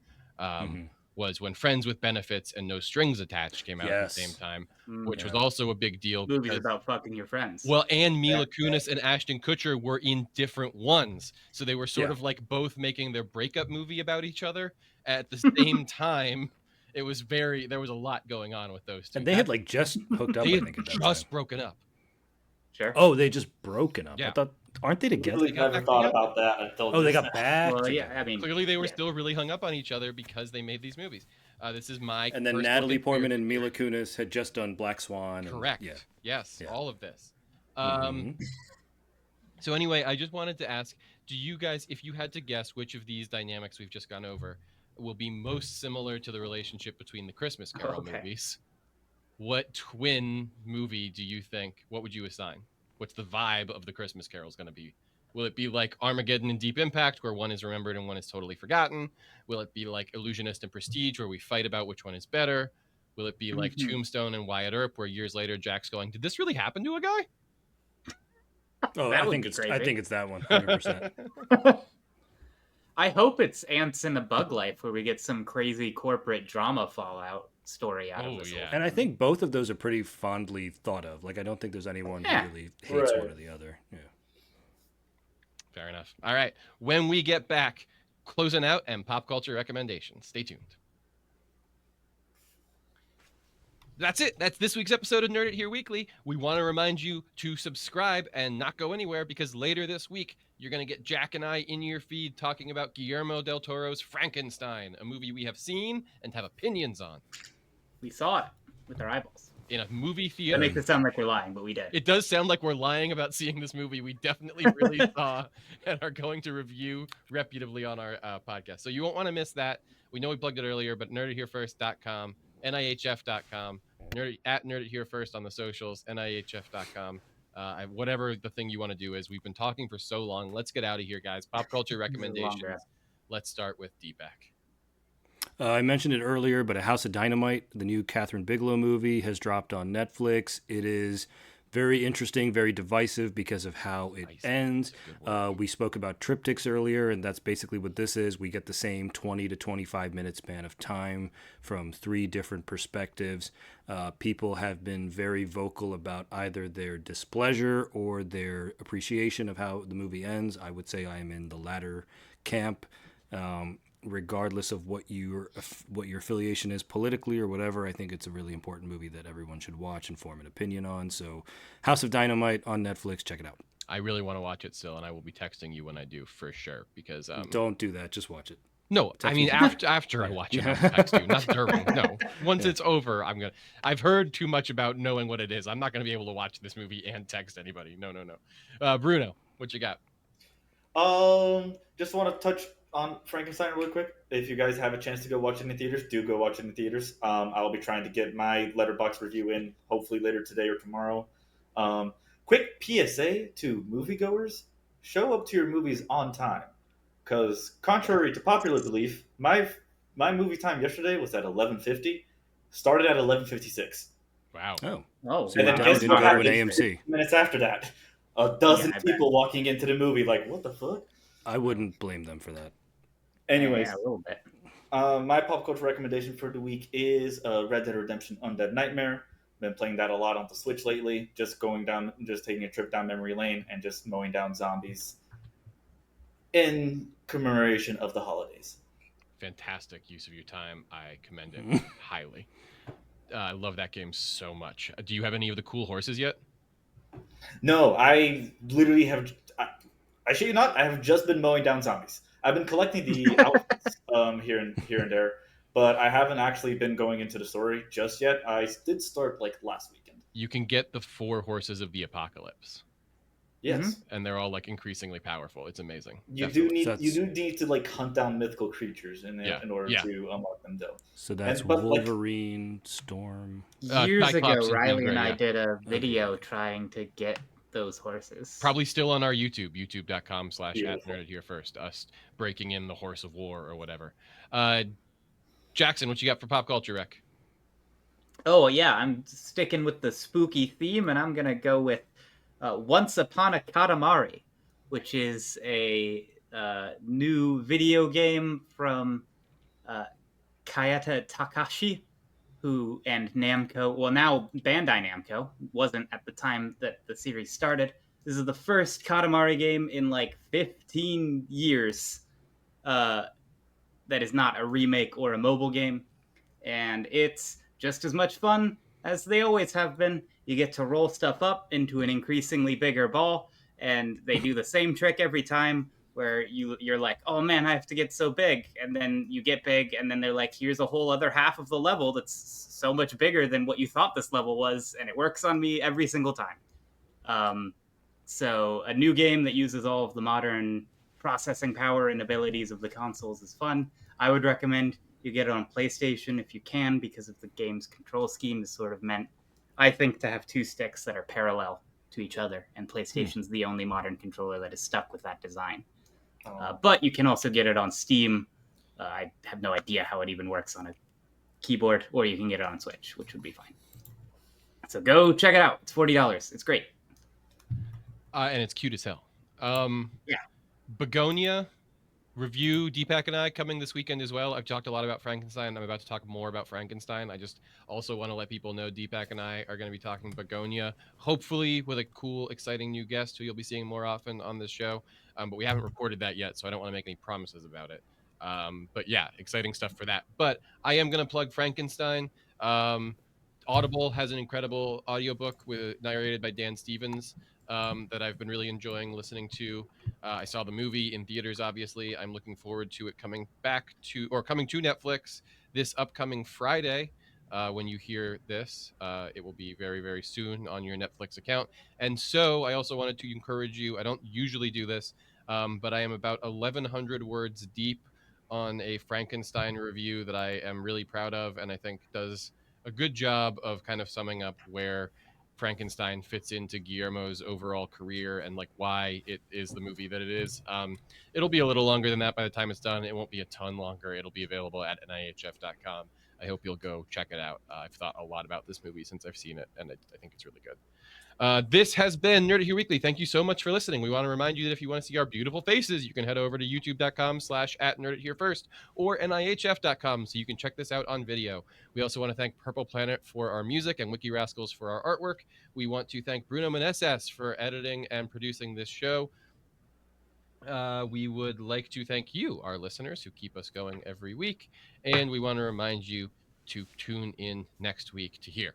Was when Friends with Benefits and No Strings Attached came out at the same time, which was also a big deal. Movies because- about fucking your friends. Well, and Mila Kunis and Ashton Kutcher were in different ones. So they were sort of like both making their breakup movie about each other at the same time. There was a lot going on with those two. And they had like just hooked up. They I had think at that just time. broken up. Sure. Oh, they just broken up. Yeah. I thought, aren't they together? Really got never back thought together? about that until Oh, they just got now. back. Well, together. yeah, I mean, Clearly, they were yeah. still really hung up on each other because they made these movies. This is my And then first Natalie look at Portman queer- and Mila Kunis had just done Black Swan. and- Correct. Yeah. Yes, Yeah. all of this. Mhm. So anyway, I just wanted to ask, do you guys, if you had to guess which of these dynamics we've just gone over will be most similar to the relationship between the Christmas Carol movies, what twin movie do you think, what would you assign? What's the vibe of the Christmas Carols going to be? Will it be like Armageddon and Deep Impact, where one is remembered and one is totally forgotten? Will it be like Illusionist and Prestige, where we fight about which one is better? Will it be like Tombstone and Wyatt Earp, where years later Jack's going, did this really happen to a guy? Oh, That I would think be it's crazy. that one, 100%. I hope it's Ants in a Bug Life, where we get some crazy corporate drama fallout story out of this. whole And I think both of those are pretty fondly thought of. Like, I don't think there's anyone Yeah. who really hates Right. one or the other. Yeah. Fair enough. All right. When we get back, closing out and pop culture recommendations. Stay tuned. That's it. That's this week's episode of Nerd It Here Weekly. We want to remind you to subscribe and not go anywhere, because later this week, you're going to get Jack and I in your feed talking about Guillermo del Toro's Frankenstein, a movie we have seen and have opinions on. We saw it with our eyeballs. In a movie That theater. makes it sound like we're lying, but we did. It does sound like we're lying about seeing this movie. We definitely really saw and are going to review reputably on our podcast. So you won't want to miss that. We know we plugged it earlier, but nerditherefirst.com, NIHF.com, at Nerd It Here First on the socials, NIHF.com. Whatever the thing you want to do is. We've been talking for so long. Let's get out of here, guys. Pop culture recommendations. Let's start with Deepak. I mentioned it earlier, but A House of Dynamite, the new Catherine Bigelow movie, has dropped on Netflix. It is very interesting, very divisive because of how it ends. We spoke about triptychs earlier, and that's basically what this is. We get the same 20 to 25 minute span of time from 3 different perspectives. People have been very vocal about either their displeasure or their appreciation of how the movie ends. I would say I am in the latter camp. Regardless of what your affiliation is politically or whatever, I think it's a really important movie that everyone should watch and form an opinion on. So, House of Dynamite on Netflix, check it out. I really want to watch it still, and I will be texting you when I do for sure. Because don't do that, just watch it. No, I mean after I watch it, I'll text you, not during. No, once it's over, I've heard too much about knowing what it is. I'm not gonna be able to watch this movie and text anybody. No. Bruno, what you got? Just want to touch on Frankenstein really quick. If you guys have a chance to go watch it in the theaters, do go watch it in the theaters. I'll be trying to get my Letterboxd review in hopefully later today or tomorrow. Quick PSA to moviegoers: show up to your movies on time, because contrary to popular belief, my movie time yesterday was at 11:50, started at 11:56. Wow. Oh, so and then guess what happened? AMC. Minutes after that, a dozen people walking into the movie like, what the fuck? I wouldn't blame them for that. Anyways, a little bit. My pop culture recommendation for the week is Red Dead Redemption Undead Nightmare. Been playing that a lot on the Switch lately. Just taking a trip down memory lane and just mowing down zombies in commemoration of the holidays. Fantastic use of your time. I commend it highly. I love that game so much. Do you have any of the cool horses yet? No, I literally have. I shit you not, I have just been mowing down zombies. I've been collecting the outfits here and there, but I haven't actually been going into the story just yet. I did start like last weekend. You can get the 4 horses of the apocalypse. Yes, and they're all like increasingly powerful. It's amazing. You do need to like hunt down mythical creatures in order to unlock them, though. So that's Wolverine, Storm. Years ago, Riley and I did a video trying to get those horses. Probably still on our youtube.com/@nerditherefirst, us breaking in the Horse of War or whatever. Jackson, what you got for pop culture rec? Oh yeah, I'm sticking with the spooky theme, and I'm gonna go with Once Upon a Katamari, which is a new video game from Kayata Takashi, and Namco. Well, now Bandai Namco, wasn't at the time that the series started. This is the first Katamari game in like 15 years that is not a remake or a mobile game. And it's just as much fun as they always have been. You get to roll stuff up into an increasingly bigger ball, and they do the same trick every time, where you're like, oh man, I have to get so big, and then you get big, and then they're like, here's a whole other half of the level that's so much bigger than what you thought this level was, and it works on me every single time. So a new game that uses all of the modern processing power and abilities of the consoles is fun. I would recommend you get it on PlayStation if you can, because of the game's control scheme is sort of meant, I think, to have 2 sticks that are parallel to each other, and PlayStation's the only modern controller that is stuck with that design. But you can also get it on Steam. I have no idea how it even works on a keyboard, or you can get it on Switch, which would be fine. So go check it out. It's $40. It's great. And it's cute as hell. Yeah. Begonia review, Deepak and I, coming this weekend as well. I've talked a lot about Frankenstein. I'm about to talk more about Frankenstein. I just also want to let people know Deepak and I are going to be talking Begonia, hopefully with a cool, exciting new guest who you'll be seeing more often on this show. But we haven't recorded that yet, so I don't want to make any promises about it. But yeah, exciting stuff for that. But I am going to plug Frankenstein. Audible has an incredible audiobook narrated by Dan Stevens that I've been really enjoying listening to. I saw the movie in theaters, obviously. I'm looking forward to it coming to Netflix this upcoming Friday. When you hear this, it will be very, very soon on your Netflix account. And so I also wanted to encourage you. I don't usually do this, but I am about 1,100 words deep on a Frankenstein review that I am really proud of, and I think does a good job of kind of summing up where Frankenstein fits into Guillermo's overall career and like why it is the movie that it is. It'll be a little longer than that by the time it's done. It won't be a ton longer. It'll be available at NIHF.com. I hope you'll go check it out. I've thought a lot about this movie since I've seen it, and I think it's really good. This has been Nerd It Here Weekly. Thank you so much for listening. We want to remind you that if you want to see our beautiful faces, you can head over to youtube.com/@nerditherefirst or NIHF.com so you can check this out on video. We also want to thank Purple Planet for our music and Wiki Rascals for our artwork. We want to thank Bruno Meneses for editing and producing this show. We would like to thank you, our listeners, who keep us going every week. And we want to remind you to tune in next week to hear